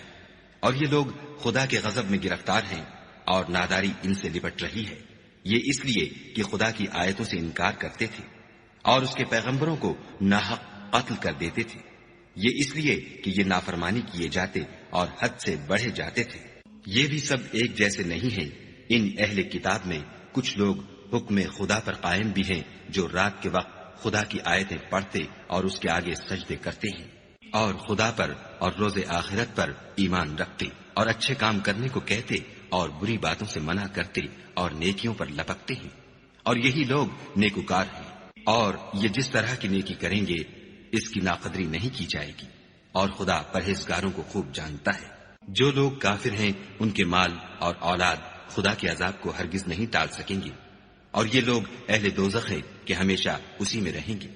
[SPEAKER 2] اور یہ لوگ خدا کے غضب میں گرفتار ہیں اور ناداری ان سے لپٹ رہی ہے۔ یہ اس لیے کہ خدا کی آیتوں سے انکار کرتے تھے اور اس کے پیغمبروں کو ناحق قتل کر دیتے تھے، یہ اس لیے کہ یہ نافرمانی کیے جاتے اور حد سے بڑھے جاتے تھے۔ یہ بھی سب ایک جیسے نہیں ہیں۔ ان اہل کتاب میں کچھ لوگ حکم خدا پر قائم بھی ہیں، جو رات کے وقت خدا کی آیتیں پڑھتے اور اس کے آگے سجدے کرتے ہیں، اور خدا پر اور روز آخرت پر ایمان رکھتے اور اچھے کام کرنے کو کہتے اور بری باتوں سے منع کرتے اور نیکیوں پر لپکتے ہیں، اور یہی لوگ نیکوکار ہیں۔ اور یہ جس طرح کی نیکی کریں گے اس کی ناقدری نہیں کی جائے گی، اور خدا پرہیزگاروں کو خوب جانتا ہے۔ جو لوگ کافر ہیں ان کے مال اور اولاد خدا کے عذاب کو ہرگز نہیں ٹال سکیں گے، اور یہ لوگ اہل دوزخ ہیں کہ ہمیشہ اسی میں رہیں گے۔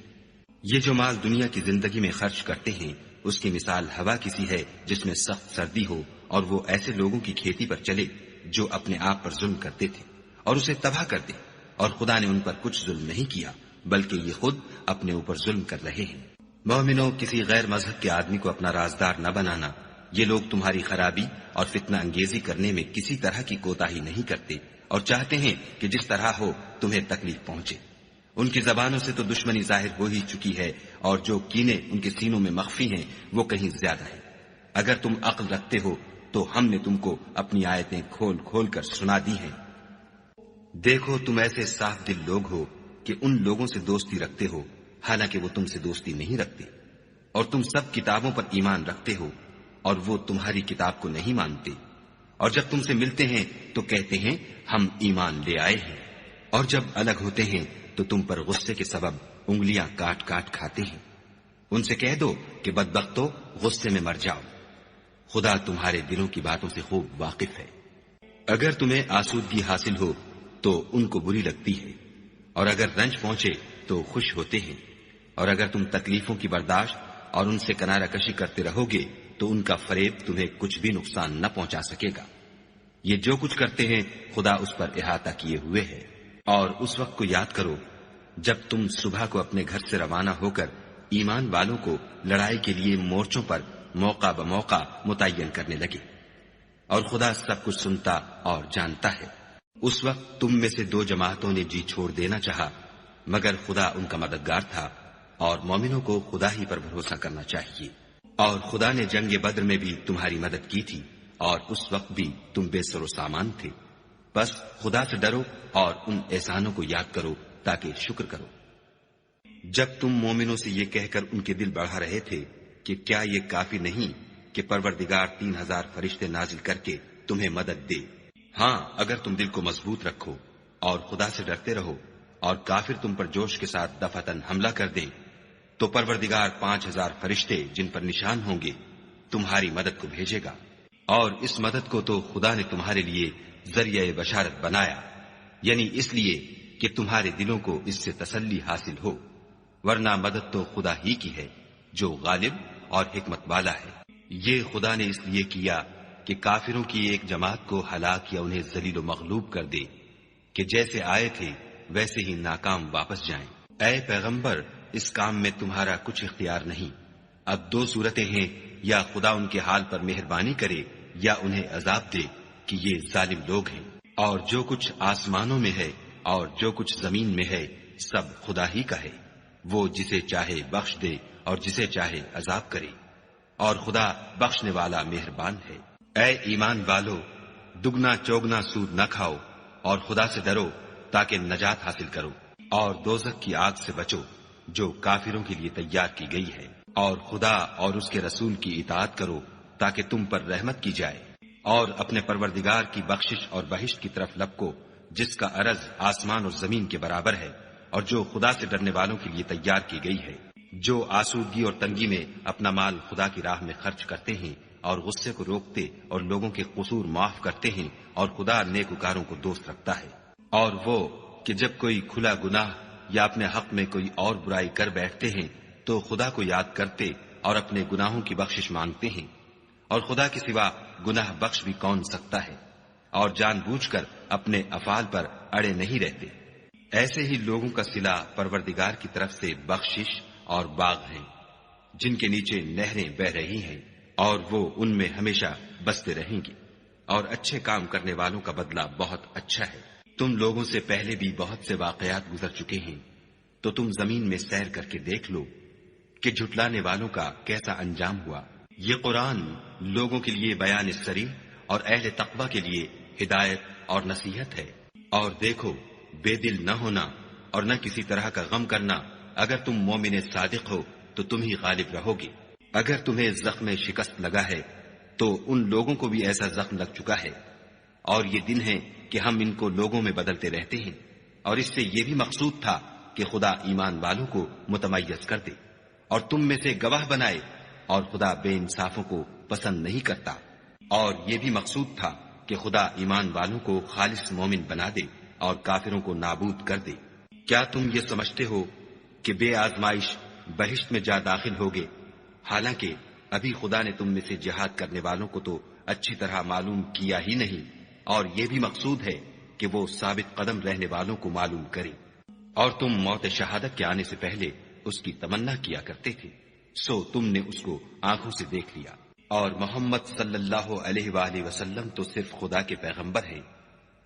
[SPEAKER 2] یہ جو مال دنیا کی زندگی میں خرچ کرتے ہیں اس کی مثال ہوا کسی ہے جس میں سخت سردی ہو، اور وہ ایسے لوگوں کی کھیتی پر چلے جو اپنے آپ پر ظلم کرتے تھے اور اسے تباہ کر دے، اور خدا نے ان پر کچھ ظلم نہیں کیا بلکہ یہ خود اپنے اوپر ظلم کر رہے ہیں۔ مومنوں، کسی غیر مذہب کے آدمی کو اپنا رازدار نہ بنانا، یہ لوگ تمہاری خرابی اور فتنہ انگیزی کرنے میں کسی طرح کی کوتاہی نہیں کرتے اور چاہتے ہیں کہ جس طرح ہو تمہیں تکلیف پہنچے۔ ان کی زبانوں سے تو دشمنی ظاہر ہو ہی چکی ہے، اور جو کینے ان کے سینوں میں مخفی ہیں وہ کہیں زیادہ ہیں۔ اگر تم عقل رکھتے ہو تو ہم نے تم کو اپنی آیتیں کھول کھول کر سنا دی ہیں۔ دیکھو، تم ایسے صاف دل لوگ ہو کہ ان لوگوں سے دوستی رکھتے ہو حالانکہ وہ تم سے دوستی نہیں رکھتے، اور تم سب کتابوں پر ایمان رکھتے ہو اور وہ تمہاری کتاب کو نہیں مانتے، اور جب تم سے ملتے ہیں تو کہتے ہیں ہم ایمان لے آئے ہیں، اور جب الگ ہوتے ہیں تو تم پر غصے کے سبب انگلیاں کاٹ کاٹ کھاتے ہیں۔ ان سے کہہ دو کہ بدبختو، غصے میں مر جاؤ، خدا تمہارے دلوں کی باتوں سے خوب واقف ہے۔ اگر تمہیں آسودگی حاصل ہو تو ان کو بری لگتی ہے، اور اگر رنج پہنچے تو خوش ہوتے ہیں، اور اگر تم تکلیفوں کی برداشت اور ان سے کنارہ کشی کرتے رہو گے تو ان کا فریب تمہیں کچھ بھی نقصان نہ پہنچا سکے گا۔ یہ جو کچھ کرتے ہیں خدا اس پر احاطہ کیے ہوئے ہے۔ اور اس وقت کو یاد کرو جب تم صبح کو اپنے گھر سے روانہ ہو کر ایمان والوں کو لڑائی کے لیے مورچوں پر موقع بموقع متعین کرنے لگے، اور خدا سب کچھ سنتا اور جانتا ہے۔ اس وقت تم میں سے دو جماعتوں نے جی چھوڑ دینا چاہا، مگر خدا ان کا مددگار تھا، اور مومنوں کو خدا ہی پر بھروسہ کرنا چاہیے۔ اور خدا نے جنگ بدر میں بھی تمہاری مدد کی تھی، اور اس وقت بھی تم بے سر و سامان تھے۔ بس خدا سے ڈرو اور ان احسانوں کو یاد کرو تاکہ شکر کرو۔ جب تم مومنوں سے یہ کہہ کر ان کے دل بڑھا رہے تھے کہ کیا یہ کافی نہیں کہ پروردگار 3000 فرشتے نازل کر کے تمہیں مدد دے؟ ہاں، اگر تم دل کو مضبوط رکھو اور خدا سے ڈرتے رہو اور کافر تم پر جوش کے ساتھ دفعتاً حملہ کر دیں تو پروردگار 5000 فرشتے جن پر نشان ہوں گے تمہاری مدد کو بھیجے گا، اور اس مدد کو تو خدا نے تمہارے لیے ذریعہ بشارت بنایا، یعنی اس لیے کہ تمہارے دلوں کو اس سے تسلی حاصل ہو، ورنہ مدد تو خدا ہی کی ہے جو غالب اور حکمت والا ہے۔ یہ خدا نے اس لیے کیا کہ کافروں کی ایک جماعت کو ہلاک یا انہیں ذلیل و مغلوب کر دے کہ جیسے آئے تھے ویسے ہی ناکام واپس جائیں۔ اے پیغمبر، اس کام میں تمہارا کچھ اختیار نہیں۔ اب دو صورتیں ہیں، یا خدا ان کے حال پر مہربانی کرے یا انہیں عذاب دے کہ یہ ظالم لوگ ہیں۔ اور جو کچھ آسمانوں میں ہے اور جو کچھ زمین میں ہے سب خدا ہی کا ہے، وہ جسے چاہے بخش دے اور جسے چاہے عذاب کرے، اور خدا بخشنے والا مہربان ہے۔ اے ایمان والو، دگنا چوگنا سود نہ کھاؤ اور خدا سے ڈرو تاکہ نجات حاصل کرو، اور دوزخ کی آگ سے بچو جو کافروں کے لیے تیار کی گئی ہے، اور خدا اور اس کے رسول کی اطاعت کرو تاکہ تم پر رحمت کی جائے، اور اپنے پروردگار کی بخشش اور بہشت کی طرف لپکو جس کا عرض آسمان اور زمین کے برابر ہے، اور جو خدا سے ڈرنے والوں کے لیے تیار کی گئی ہے۔ جو آسودگی اور تنگی میں اپنا مال خدا کی راہ میں خرچ کرتے ہیں اور غصے کو روکتے اور لوگوں کے قصور معاف کرتے ہیں، اور خدا نیکوکاروں کو دوست رکھتا ہے۔ اور وہ کہ جب کوئی کھلا گناہ یا اپنے حق میں کوئی اور برائی کر بیٹھتے ہیں تو خدا کو یاد کرتے
[SPEAKER 1] اور اپنے گناہوں کی بخشش مانگتے ہیں، اور خدا کے سوا گناہ بخش بھی کون سکتا ہے، اور جان بوجھ کر اپنے افعال پر اڑے نہیں رہتے۔ ایسے ہی لوگوں کا صلہ پروردگار کی طرف سے بخشش اور باغ ہیں جن کے نیچے نہریں بہ رہی ہیں، اور وہ ان میں ہمیشہ بستے رہیں گی، اور اچھے کام کرنے والوں کا بدلہ بہت اچھا ہے۔ تم لوگوں سے پہلے بھی بہت سے واقعات گزر چکے ہیں، تو تم زمین میں سیر کر کے دیکھ لو کہ جھٹلانے والوں کا کیسا انجام ہوا۔ یہ قرآن لوگوں کے لیے بیان صریح اور اہل تقوی کے لیے ہدایت اور نصیحت ہے۔ اور دیکھو، بے دل نہ ہونا اور نہ کسی طرح کا غم کرنا، اگر تم مومن صادق ہو تو تم ہی غالب رہو گے۔ اگر تمہیں زخم شکست لگا ہے تو ان لوگوں کو بھی ایسا زخم لگ چکا ہے، اور یہ دن ہے کہ ہم ان کو لوگوں میں بدلتے رہتے ہیں، اور اس سے یہ بھی مقصود تھا کہ خدا ایمان والوں کو متمیز کر دے اور تم میں سے گواہ بنائے، اور خدا بے انصافوں کو پسند نہیں کرتا۔ اور یہ بھی مقصود تھا کہ خدا ایمان والوں کو خالص مومن بنا دے اور کافروں کو نابود کر دے۔ کیا تم یہ سمجھتے ہو کہ بے آزمائش بہشت میں جا داخل ہوگے، حالانکہ ابھی خدا نے تم میں سے جہاد کرنے والوں کو تو اچھی طرح معلوم کیا ہی نہیں، اور یہ بھی مقصود ہے کہ وہ ثابت قدم رہنے والوں کو معلوم کرے۔ اور تم موت شہادت کے آنے سے پہلے اس کی تمنا کیا کرتے تھے، سو تم نے اس کو آنکھوں سے دیکھ لیا۔ اور محمد صلی اللہ علیہ وآلہ وسلم تو صرف خدا کے پیغمبر ہیں،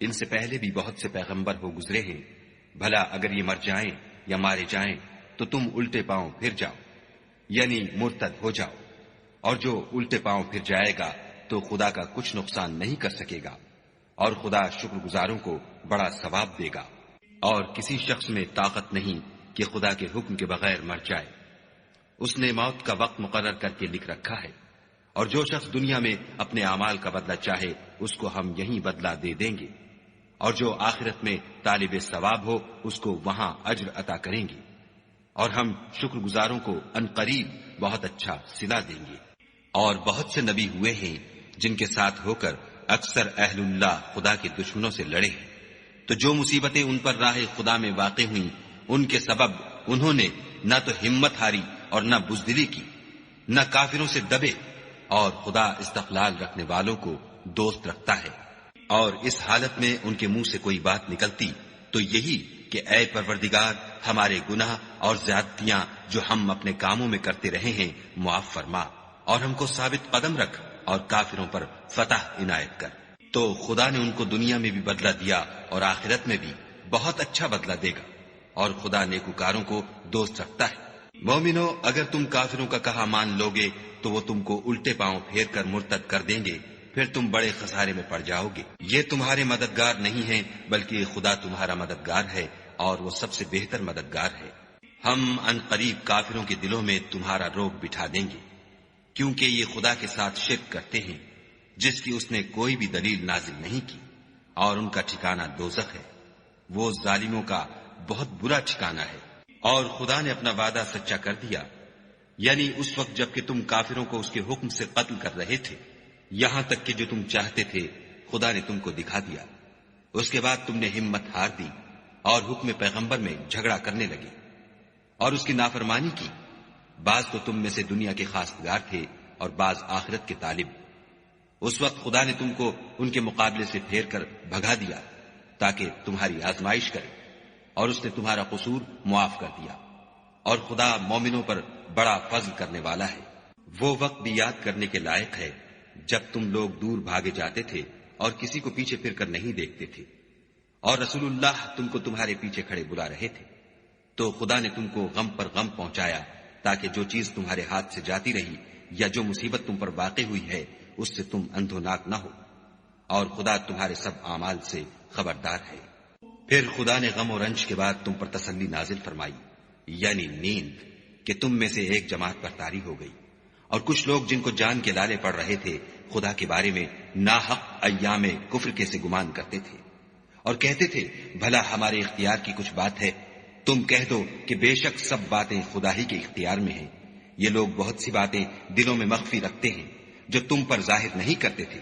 [SPEAKER 1] ان سے پہلے بھی بہت سے پیغمبر ہو گزرے ہیں، بھلا اگر یہ مر جائیں یا مارے جائیں تو تم الٹے پاؤں پھر جاؤ، یعنی مرتد ہو جاؤ، اور جو الٹے پاؤں پھر جائے گا تو خدا کا کچھ نقصان نہیں کر سکے گا، اور خدا شکر گزاروں کو بڑا ثواب دے گا۔ اور کسی شخص میں طاقت نہیں کہ خدا کے حکم کے بغیر مر جائے، اس نے موت کا وقت مقرر کر کے لکھ رکھا ہے، اور جو شخص دنیا میں اپنے اعمال کا بدلہ چاہے اس کو ہم یہیں بدلہ دے دیں گے، اور جو آخرت میں طالب ثواب ہو اس کو وہاں اجر عطا کریں گے، اور ہم شکر گزاروں کو عنقریب بہت اچھا صلہ دیں گے۔ اور بہت سے نبی ہوئے ہیں جن کے ساتھ ہو کر اکثر اہل اللہ خدا کے دشمنوں سے لڑے ہیں، تو جو مصیبتیں ان پر راہ خدا میں واقع ہوئیں ان کے سبب انہوں نے نہ تو ہمت ہاری اور نہ بزدلی کی، نہ کافروں سے دبے، اور خدا استقلال رکھنے والوں کو دوست رکھتا ہے۔ اور اس حالت میں ان کے منہ سے کوئی بات نکلتی تو یہی کہ اے پروردگار، ہمارے گناہ اور زیادتیاں جو ہم اپنے کاموں میں کرتے رہے ہیں معاف فرما، اور ہم کو ثابت قدم رکھ اور کافروں پر فتح عنایت کر۔ تو خدا نے ان کو دنیا میں بھی بدلہ دیا اور آخرت میں بھی بہت اچھا بدلہ دے گا، اور خدا نیکوکاروں کو دوست رکھتا ہے۔ مومنو، اگر تم کافروں کا کہا مان لوگے تو وہ تم کو الٹے پاؤں پھیر کر مرتد کر دیں گے، پھر تم بڑے خسارے میں پڑ جاؤ گے۔ یہ تمہارے مددگار نہیں ہیں بلکہ خدا تمہارا مددگار ہے، اور وہ سب سے بہتر مددگار ہے۔ ہم ان قریب کافروں کے دلوں میں تمہارا روب بٹھا دیں گے، کیونکہ یہ خدا کے ساتھ شرک کرتے ہیں جس کی اس نے کوئی بھی دلیل نازل نہیں کی، اور ان کا ٹھکانہ دوزخ ہے، وہ ظالموں کا بہت برا ٹھکانہ ہے۔ اور خدا نے اپنا وعدہ سچا کر دیا، یعنی اس وقت جب کہ تم کافروں کو اس کے حکم سے قتل کر رہے تھے، یہاں تک کہ جو تم چاہتے تھے خدا نے تم کو دکھا دیا۔ اس کے بعد تم نے ہمت ہار دی اور حکم پیغمبر میں جھگڑا کرنے لگے اور اس کی نافرمانی کی۔ بعض تو تم میں سے دنیا کے خواستگار تھے اور بعض آخرت کے طالب۔ اس وقت خدا نے تم کو ان کے مقابلے سے پھیر کر بھگا دیا تاکہ تمہاری آزمائش کرے، اور اس نے تمہارا قصور معاف کر دیا، اور خدا مومنوں پر بڑا فضل کرنے والا ہے۔ وہ وقت بھی یاد کرنے کے لائق ہے جب تم لوگ دور بھاگے جاتے تھے اور کسی کو پیچھے پھر کر نہیں دیکھتے تھے، اور رسول اللہ تم کو تمہارے پیچھے کھڑے بلا رہے تھے، تو خدا نے تم کو غم پر غم پہنچایا تاکہ جو چیز تمہارے ہاتھ سے جاتی رہی یا جو مصیبت تم پر واقع ہوئی ہے اس سے تم اندھوناک نہ ہو، اور خدا تمہارے سب اعمال سے خبردار ہے۔ پھر خدا نے غم و رنج کے بعد تم پر تسلی نازل فرمائی، یعنی نیند، کہ تم میں سے ایک جماعت پر طاری ہو گئی، اور کچھ لوگ جن کو جان کے لالے پڑ رہے تھے خدا کے بارے میں ناحق ایام کفر کے سے گمان کرتے تھے، اور کہتے تھے بھلا ہمارے اختیار کی کچھ بات ہے؟ تم کہہ دو کہ بے شک سب باتیں خدا ہی کے اختیار میں ہیں۔ یہ لوگ بہت سی باتیں دلوں میں مخفی رکھتے ہیں جو تم پر ظاہر نہیں کرتے تھے۔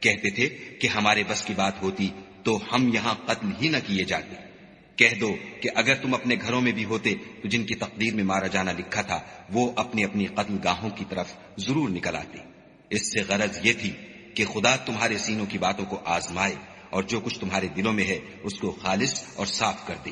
[SPEAKER 1] کہتے تھے کہ ہمارے بس کی بات ہوتی تو ہم یہاں قتل ہی نہ کیے جاتے، کہہ دو کہ اگر تم اپنے گھروں میں بھی ہوتے تو جن کی تقدیر میں مارا جانا لکھا تھا وہ اپنی اپنی قتل گاہوں کی طرف ضرور نکل آتے۔ اس سے غرض یہ تھی کہ خدا تمہارے سینوں کی باتوں کو آزمائے اور جو کچھ تمہارے دلوں میں ہے اس کو خالص اور صاف کر دے،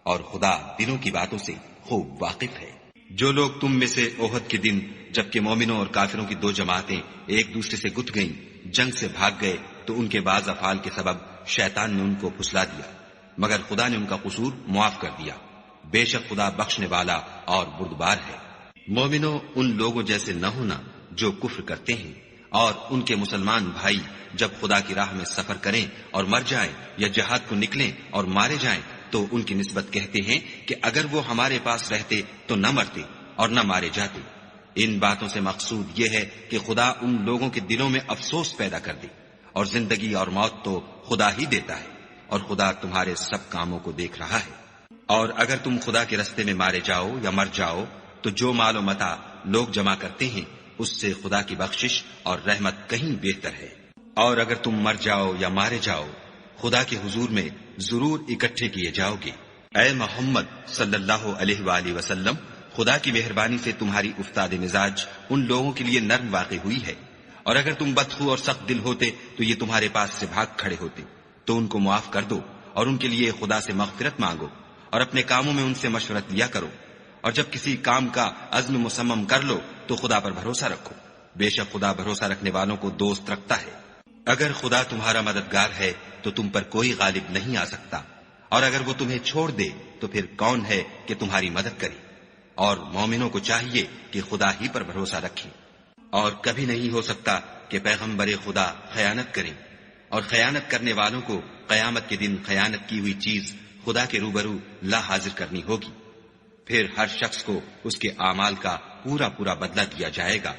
[SPEAKER 1] اور خدا دلوں کی باتوں سے خوب واقف ہے۔ جو لوگ تم میں سے احد کے دن جبکہ مومنوں اور کافروں کی دو جماعتیں ایک دوسرے سے گتھ گئیں جنگ سے بھاگ گئے تو ان کے بعض افعال کے سبب شیطان نے ان کو پھسلا دیا، مگر خدا نے ان کا قصور معاف کر دیا۔ بے شک خدا بخشنے والا اور بردبار ہے۔ مومنوں، ان لوگوں جیسے نہ ہونا جو کفر کرتے ہیں، اور ان کے مسلمان بھائی جب خدا کی راہ میں سفر کریں اور مر جائیں یا جہاد کو نکلیں اور مارے جائیں تو ان کی نسبت کہتے ہیں کہ اگر وہ ہمارے پاس رہتے تو نہ مرتے اور نہ مارے جاتے۔ ان باتوں سے مقصود یہ ہے کہ خدا ان لوگوں کے دلوں میں افسوس پیدا کر دے، اور زندگی اور موت تو خدا ہی دیتا ہے، اور خدا تمہارے سب کاموں کو دیکھ رہا ہے۔ اور اگر تم خدا کے رستے میں مارے جاؤ یا مر جاؤ تو جو مال و متاع لوگ جمع کرتے ہیں اس سے خدا کی بخشش اور رحمت کہیں بہتر ہے۔ اور اگر تم مر جاؤ یا مارے جاؤ خدا کے حضور میں ضرور اکٹھے کیے جاؤ گے۔ اے محمد صلی اللہ علیہ وآلہ وسلم، خدا کی مہربانی سے تمہاری افتاد مزاج ان لوگوں کے لیے نرم واقع ہوئی ہے، اور اگر تم بدخو اور سخت دل ہوتے تو یہ تمہارے پاس سے بھاگ کھڑے ہوتے، تو ان کو معاف کر دو اور ان کے لیے خدا سے مغفرت مانگو، اور اپنے کاموں میں ان سے مشورت لیا کرو، اور جب کسی کام کا عزم مصمم کر لو تو خدا پر بھروسہ رکھو، بے شک خدا بھروسہ رکھنے والوں کو دوست رکھتا ہے۔ اگر خدا تمہارا مددگار ہے تو تم پر کوئی غالب نہیں آ سکتا، اور اگر وہ تمہیں چھوڑ دے تو پھر کون ہے کہ تمہاری مدد کرے؟ اور مومنوں کو چاہیے کہ خدا ہی پر بھروسہ رکھیں، اور کبھی نہیں ہو سکتا کہ پیغمبر خدا خیانت کریں، اور خیانت کرنے والوں کو قیامت کے دن خیانت کی ہوئی چیز خدا کے روبرو لا حاضر کرنی ہوگی، پھر ہر شخص کو اس کے اعمال کا پورا پورا بدلہ دیا جائے گا،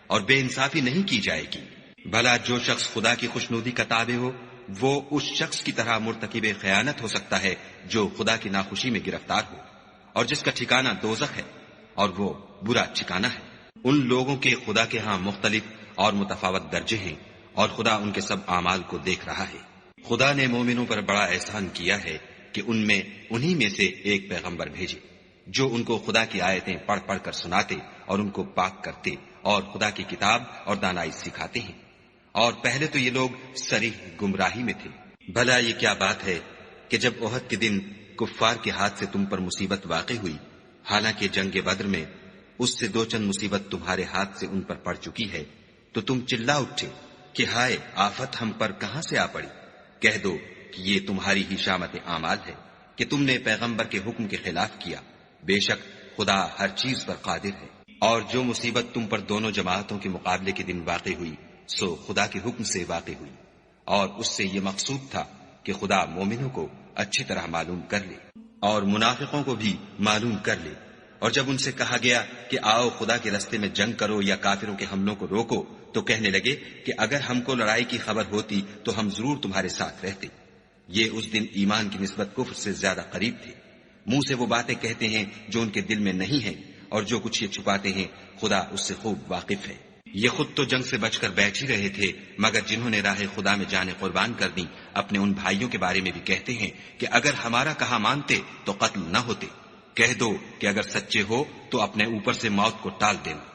[SPEAKER 1] اور بے انصافی نہیں کی جائے گی۔ بھلا جو شخص خدا کی خوشنودی کا تابع ہو وہ اس شخص کی طرح مرتکب خیانت ہو سکتا ہے جو خدا کی ناخوشی میں گرفتار ہو، اور جس کا ٹھکانہ دوزخ ہے، اور وہ برا ٹھکانہ ہے۔ ان لوگوں کے خدا کے ہاں مختلف اور متفاوت درجے ہیں، اور خدا ان کے سب اعمال کو دیکھ رہا ہے۔ خدا نے مومنوں پر بڑا احسان کیا ہے کہ ان میں انہی میں سے ایک پیغمبر بھیجے جو ان کو خدا کی آیتیں پڑھ پڑھ کر سناتے اور ان کو پاک کرتے اور خدا کی کتاب اور دانائی سکھاتے ہیں، اور پہلے تو یہ لوگ صریح گمراہی میں تھے۔ بھلا یہ کیا بات ہے کہ جب احد کے دن کفار کے ہاتھ سے تم پر مصیبت واقع ہوئی، حالانکہ جنگ بدر میں اس سے دو چند مصیبت تمہارے ہاتھ سے ان پر پڑ چکی ہے، تو تم چلا اٹھے کہ ہائے آفت ہم پر کہاں سے آ پڑی؟ کہہ دو کہ یہ تمہاری ہی شامت اعمال ہے کہ تم نے پیغمبر کے حکم کے خلاف کیا، بے شک خدا ہر چیز پر قادر ہے۔ اور جو مصیبت تم پر دونوں جماعتوں کے مقابلے کے دن واقع ہوئی سو خدا کے حکم سے واقع ہوئی، اور اس سے یہ مقصود تھا کہ خدا مومنوں کو اچھی طرح معلوم کر لے اور منافقوں کو بھی معلوم کر لے۔ اور جب ان سے کہا گیا کہ آؤ خدا کے رستے میں جنگ کرو یا کافروں کے حملوں کو روکو تو کہنے لگے کہ اگر ہم کو لڑائی کی خبر ہوتی تو ہم ضرور تمہارے ساتھ رہتے۔ یہ اس دن ایمان کی نسبت کفر سے زیادہ قریب تھے۔ منہ سے وہ باتیں کہتے ہیں جو ان کے دل میں نہیں ہیں، اور جو کچھ یہ چھپاتے ہیں خدا اس سے خوب واقف ہے۔ یہ خود تو جنگ سے بچ کر بیٹھ ہی رہے تھے، مگر جنہوں نے راہ خدا میں جانیں قربان کر دی اپنے ان بھائیوں کے بارے میں بھی کہتے ہیں کہ اگر ہمارا کہا مانتے تو قتل نہ ہوتے۔ کہہ دو کہ اگر سچے ہو تو اپنے اوپر سے موت کو ٹال دینا۔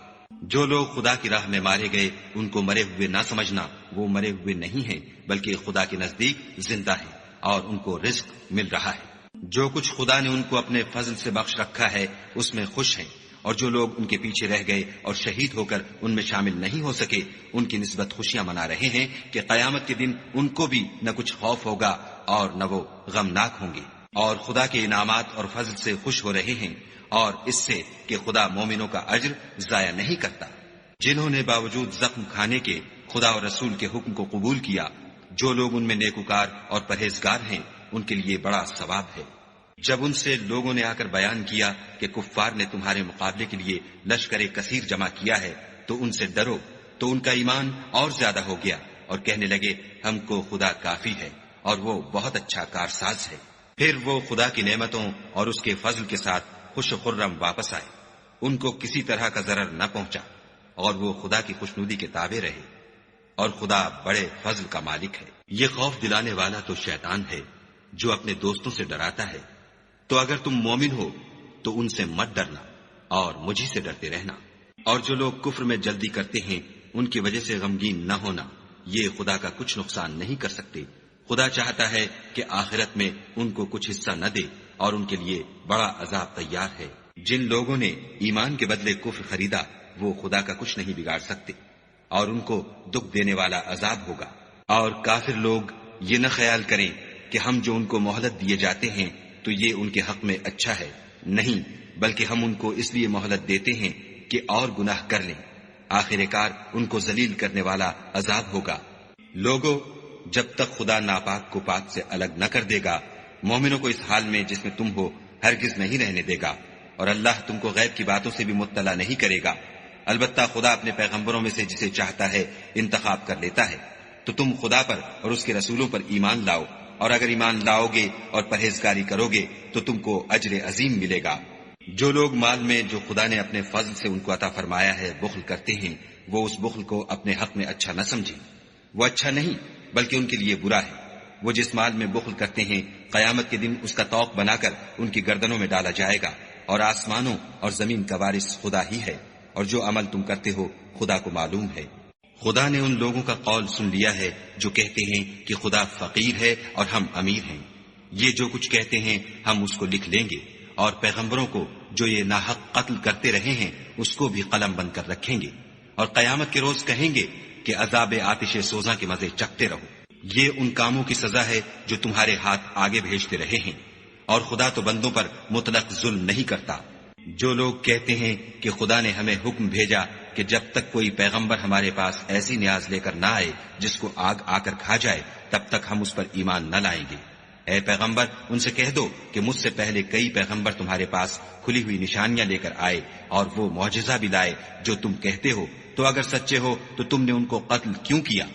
[SPEAKER 1] جو لوگ خدا کی راہ میں مارے گئے ان کو مرے ہوئے نہ سمجھنا، وہ مرے ہوئے نہیں ہیں بلکہ خدا کے نزدیک زندہ ہیں اور ان کو رزق مل رہا ہے۔ جو کچھ خدا نے ان کو اپنے فضل سے بخش رکھا ہے اس میں خوش ہیں، اور جو لوگ ان کے پیچھے رہ گئے اور شہید ہو کر ان میں شامل نہیں ہو سکے ان کی نسبت خوشیاں منا رہے ہیں کہ قیامت کے دن ان کو بھی نہ کچھ خوف ہوگا اور نہ وہ غمناک ہوں گے، اور خدا کے انعامات اور فضل سے خوش ہو رہے ہیں، اور اس سے کہ خدا مومنوں کا اجر ضائع نہیں کرتا۔ جنہوں نے باوجود زخم کھانے کے خدا اور رسول کے حکم کو قبول کیا، جو لوگ ان میں نیکوکار اور پرہیزگار ہیں ان کے لیے بڑا ثواب ہے۔ جب ان سے لوگوں نے آ کر بیان کیا کہ کفار نے تمہارے مقابلے کے لیے لشکر کثیر جمع کیا ہے تو ان سے ڈرو، تو ان کا ایمان اور زیادہ ہو گیا اور کہنے لگے ہم کو خدا کافی ہے اور وہ بہت اچھا کارساز ہے۔ پھر وہ خدا کی نعمتوں اور اس کے فضل کے ساتھ خوش و خرم واپس آئے، ان کو کسی طرح کا ضرر نہ پہنچا، اور وہ خدا کی خوشنودی کے تابع رہے، اور خدا بڑے فضل کا مالک ہے۔ یہ خوف دلانے والا تو شیطان ہے جو اپنے دوستوں سے ڈراتا ہے تو اگر تم مومن ہو تو ان سے مت ڈرنا اور مجھے سے ڈرتے رہنا، اور جو لوگ کفر میں جلدی کرتے ہیں ان کی وجہ سے غمگین نہ ہونا، یہ خدا کا کچھ نقصان نہیں کر سکتے۔ خدا چاہتا ہے کہ آخرت میں ان کو کچھ حصہ نہ دے اور ان کے لیے بڑا عذاب تیار ہے۔ جن لوگوں نے ایمان کے بدلے کفر خریدا وہ خدا کا کچھ نہیں بگاڑ سکتے، اور ان کو دکھ دینے والا عذاب ہوگا۔ اور کافر لوگ یہ نہ خیال کریں کہ ہم جو ان کو مہلت دیے جاتے ہیں تو یہ ان کے حق میں اچھا ہے، نہیں، بلکہ ہم ان کو اس لیے مہلت دیتے ہیں کہ اور گناہ کر لیں، آخر کار ان کو ذلیل کرنے والا عذاب ہوگا۔ لوگوں، جب تک خدا ناپاک کو پاک سے الگ نہ کر دے گا، مومنوں کو اس حال میں جس میں تم ہو ہرگز نہیں رہنے دے گا، اور اللہ تم کو غیب کی باتوں سے بھی مطلع نہیں کرے گا۔ البتہ خدا اپنے پیغمبروں میں سے جسے چاہتا ہے انتخاب کر لیتا ہے۔ تو تم خدا پر اور اس کے رسولوں پر ایمان لاؤ، اور اگر ایمان لاؤ گے اور پرہیزگاری کرو گے تو تم کو اجر عظیم ملے گا۔ جو لوگ مال میں جو خدا نے اپنے فضل سے ان کو عطا فرمایا ہے بخل کرتے ہیں، وہ اس بخل کو اپنے حق میں اچھا نہ سمجھیں، وہ اچھا نہیں بلکہ ان کے لیے برا ہے۔ وہ جس مال میں بخل کرتے ہیں قیامت کے دن اس کا طوق بنا کر ان کی گردنوں میں ڈالا جائے گا، اور آسمانوں اور زمین کا وارث خدا ہی ہے، اور جو عمل تم کرتے ہو خدا کو معلوم ہے۔ خدا نے ان لوگوں کا قول سن لیا ہے جو کہتے ہیں کہ خدا فقیر ہے اور ہم امیر ہیں۔ یہ جو کچھ کہتے ہیں ہم اس کو لکھ لیں گے، اور پیغمبروں کو جو یہ ناحق قتل کرتے رہے ہیں اس کو بھی قلم بند کر رکھیں گے، اور قیامت کے روز کہیں گے کہ عذاب آتش سوزاں کے مزے چکھتے رہو۔ یہ ان کاموں کی سزا ہے جو تمہارے ہاتھ آگے بھیجتے رہے ہیں، اور خدا تو بندوں پر مطلق ظلم نہیں کرتا۔ جو لوگ کہتے ہیں کہ خدا نے ہمیں حکم بھیجا کہ جب تک کوئی پیغمبر ہمارے پاس ایسی نیاز لے کر نہ آئے جس کو آگ آ کر کھا جائے تب تک ہم اس پر ایمان نہ لائیں گے۔ اے پیغمبر، ان سے کہہ دو کہ مجھ سے پہلے کئی پیغمبر تمہارے پاس کھلی ہوئی نشانیاں لے کر آئے اور وہ معجزہ بھی لائے جو تم کہتے ہو، تو اگر سچے ہو تو تم نے ان کو قتل کیوں کیا؟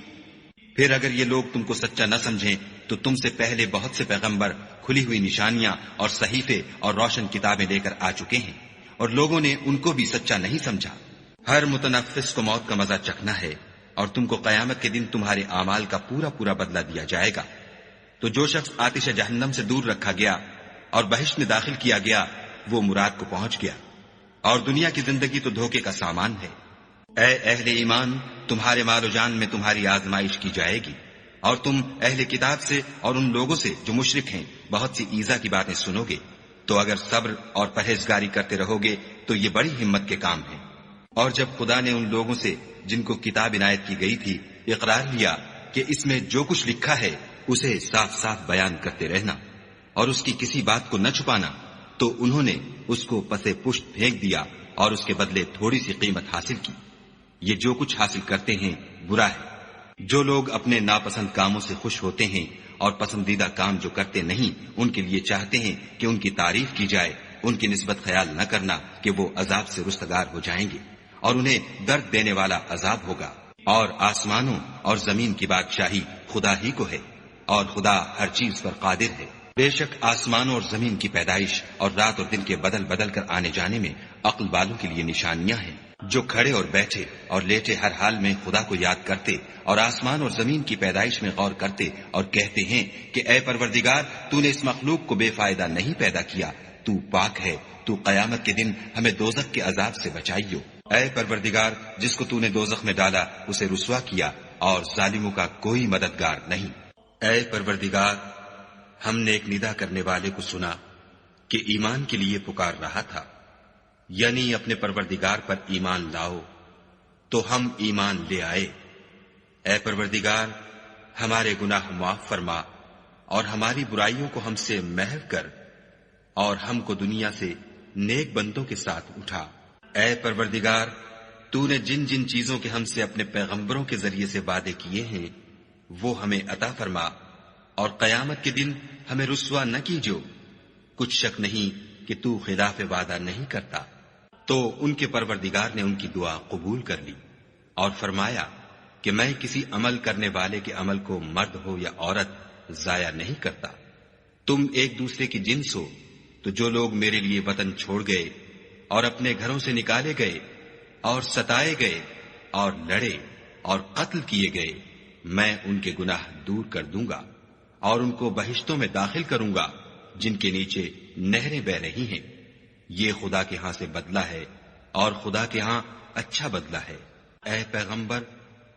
[SPEAKER 1] پھر اگر یہ لوگ تم کو سچا نہ سمجھیں تو تم سے پہلے بہت سے پیغمبر کھلی ہوئی نشانیاں اور صحیفے اور روشن کتابیں لے کر آ چکے ہیں، اور لوگوں نے ان کو بھی سچا نہیں سمجھا۔ ہر متنفس کو موت کا مزہ چکھنا ہے، اور تم کو قیامت کے دن تمہارے اعمال کا پورا پورا بدلہ دیا جائے گا۔ تو جو شخص آتش جہنم سے دور رکھا گیا اور بہشت میں داخل کیا گیا وہ مراد کو پہنچ گیا، اور دنیا کی زندگی تو دھوکے کا سامان ہے۔ اے اہل ایمان، تمہارے مال و جان میں تمہاری آزمائش کی جائے گی، اور تم اہل کتاب سے اور ان لوگوں سے جو مشرک ہیں بہت سی ایذا کی باتیں سنو گے، تو اگر صبر اور پرہیزگاری کرتے رہو گے تو یہ بڑی ہمت کے کام ہیں۔ اور جب خدا نے ان لوگوں سے جن کو کتاب عنایت کی گئی تھی اقرار لیا کہ اس میں جو کچھ لکھا ہے اسے صاف صاف بیان کرتے رہنا اور اس کی کسی بات کو نہ چھپانا، تو انہوں نے اس کو پسے پشت پھینک دیا اور اس کے بدلے تھوڑی سی قیمت حاصل کی۔ یہ جو کچھ حاصل کرتے ہیں برا ہے۔ جو لوگ اپنے ناپسند کاموں سے خوش ہوتے ہیں اور پسندیدہ کام جو کرتے نہیں ان کے لیے چاہتے ہیں کہ ان کی تعریف کی جائے، ان کی نسبت خیال نہ کرنا کہ وہ عذاب سے رستگار ہو جائیں گے اور انہیں درد دینے والا عذاب ہوگا۔ اور آسمانوں اور زمین کی بادشاہی خدا ہی کو ہے، اور خدا ہر چیز پر قادر ہے۔ بے شک آسمانوں اور زمین کی پیدائش اور رات اور دن کے بدل بدل کر آنے جانے میں عقل والوں کے لیے نشانیاں ہیں۔ جو کھڑے اور بیٹھے اور لیٹے ہر حال میں خدا کو یاد کرتے اور آسمان اور زمین کی پیدائش میں غور کرتے اور کہتے ہیں کہ اے پروردگار، تو نے اس مخلوق کو بے فائدہ نہیں پیدا کیا، تو پاک ہے، تو قیامت کے دن ہمیں دوزخ کے عذاب سے بچائیو۔ اے پروردگار، جس کو تو نے دوزخ میں ڈالا اسے رسوا کیا اور ظالموں کا کوئی مددگار نہیں۔ اے پروردگار، ہم نے ایک ندا کرنے والے کو سنا کہ ایمان کے لیے پکار رہا تھا، یعنی اپنے پروردگار پر ایمان لاؤ، تو ہم ایمان لے آئے۔ اے پروردگار، ہمارے گناہ معاف فرما اور ہماری برائیوں کو ہم سے محو کر، اور ہم کو دنیا سے نیک بندوں کے ساتھ اٹھا۔ اے پروردگار، تو نے جن جن چیزوں کے ہم سے اپنے پیغمبروں کے ذریعے سے وعدے کیے ہیں وہ ہمیں عطا فرما، اور قیامت کے دن ہمیں رسوا نہ کیجو۔ کچھ شک نہیں کہ تو خلاف وعدہ نہیں کرتا۔ تو ان کے پروردگار نے ان کی دعا قبول کر لی اور فرمایا کہ میں کسی عمل کرنے والے کے عمل کو مرد ہو یا عورت ضائع نہیں کرتا۔ تم ایک دوسرے کی جنس ہو، تو جو لوگ میرے لیے وطن چھوڑ گئے اور اپنے گھروں سے نکالے گئے اور ستائے گئے اور لڑے اور قتل کیے گئے، میں ان کے گناہ دور کر دوں گا اور ان کو بہشتوں میں داخل کروں گا، جن کے نیچے نہریں بہ رہی ہیں، یہ خدا کے ہاں سے بدلہ ہے اور خدا کے ہاں اچھا بدلہ ہے۔ اے پیغمبر،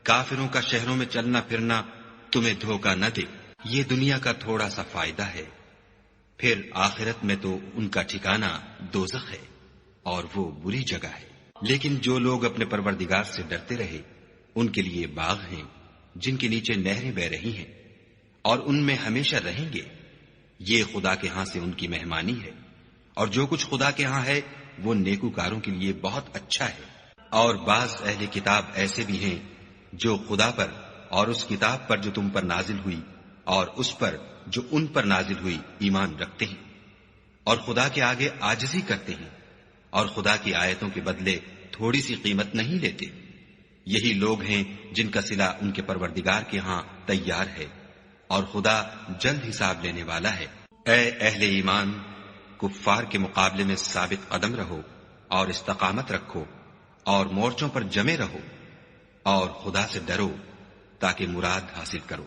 [SPEAKER 1] کافروں کا شہروں میں چلنا پھرنا تمہیں دھوکہ نہ دے، یہ دنیا کا تھوڑا سا فائدہ ہے، پھر آخرت میں تو ان کا ٹھکانہ دوزخ ہے اور وہ بری جگہ ہے۔ لیکن جو لوگ اپنے پروردگار سے ڈرتے رہے ان کے لیے باغ ہیں جن کے نیچے نہریں بہ رہی ہیں اور ان میں ہمیشہ رہیں گے، یہ خدا کے ہاں سے ان کی مہمانی ہے، اور جو کچھ خدا کے ہاں ہے وہ نیکوکاروں کے لیے بہت اچھا ہے۔ اور بعض اہل کتاب ایسے بھی ہیں جو خدا پر اور اس کتاب پر جو تم پر نازل ہوئی اور اس پر جو ان پر نازل ہوئی ایمان رکھتے ہیں، اور خدا کے آگے عاجزی کرتے ہیں، اور خدا کی آیتوں کے بدلے تھوڑی سی قیمت نہیں لیتے۔ یہی لوگ ہیں جن کا صلہ ان کے پروردگار کے ہاں تیار ہے، اور خدا جلد حساب لینے والا ہے۔ اے اہل ایمان، کفار کے مقابلے میں ثابت قدم رہو اور استقامت رکھو اور مورچوں پر جمے رہو، اور خدا سے ڈرو تاکہ مراد حاصل کرو۔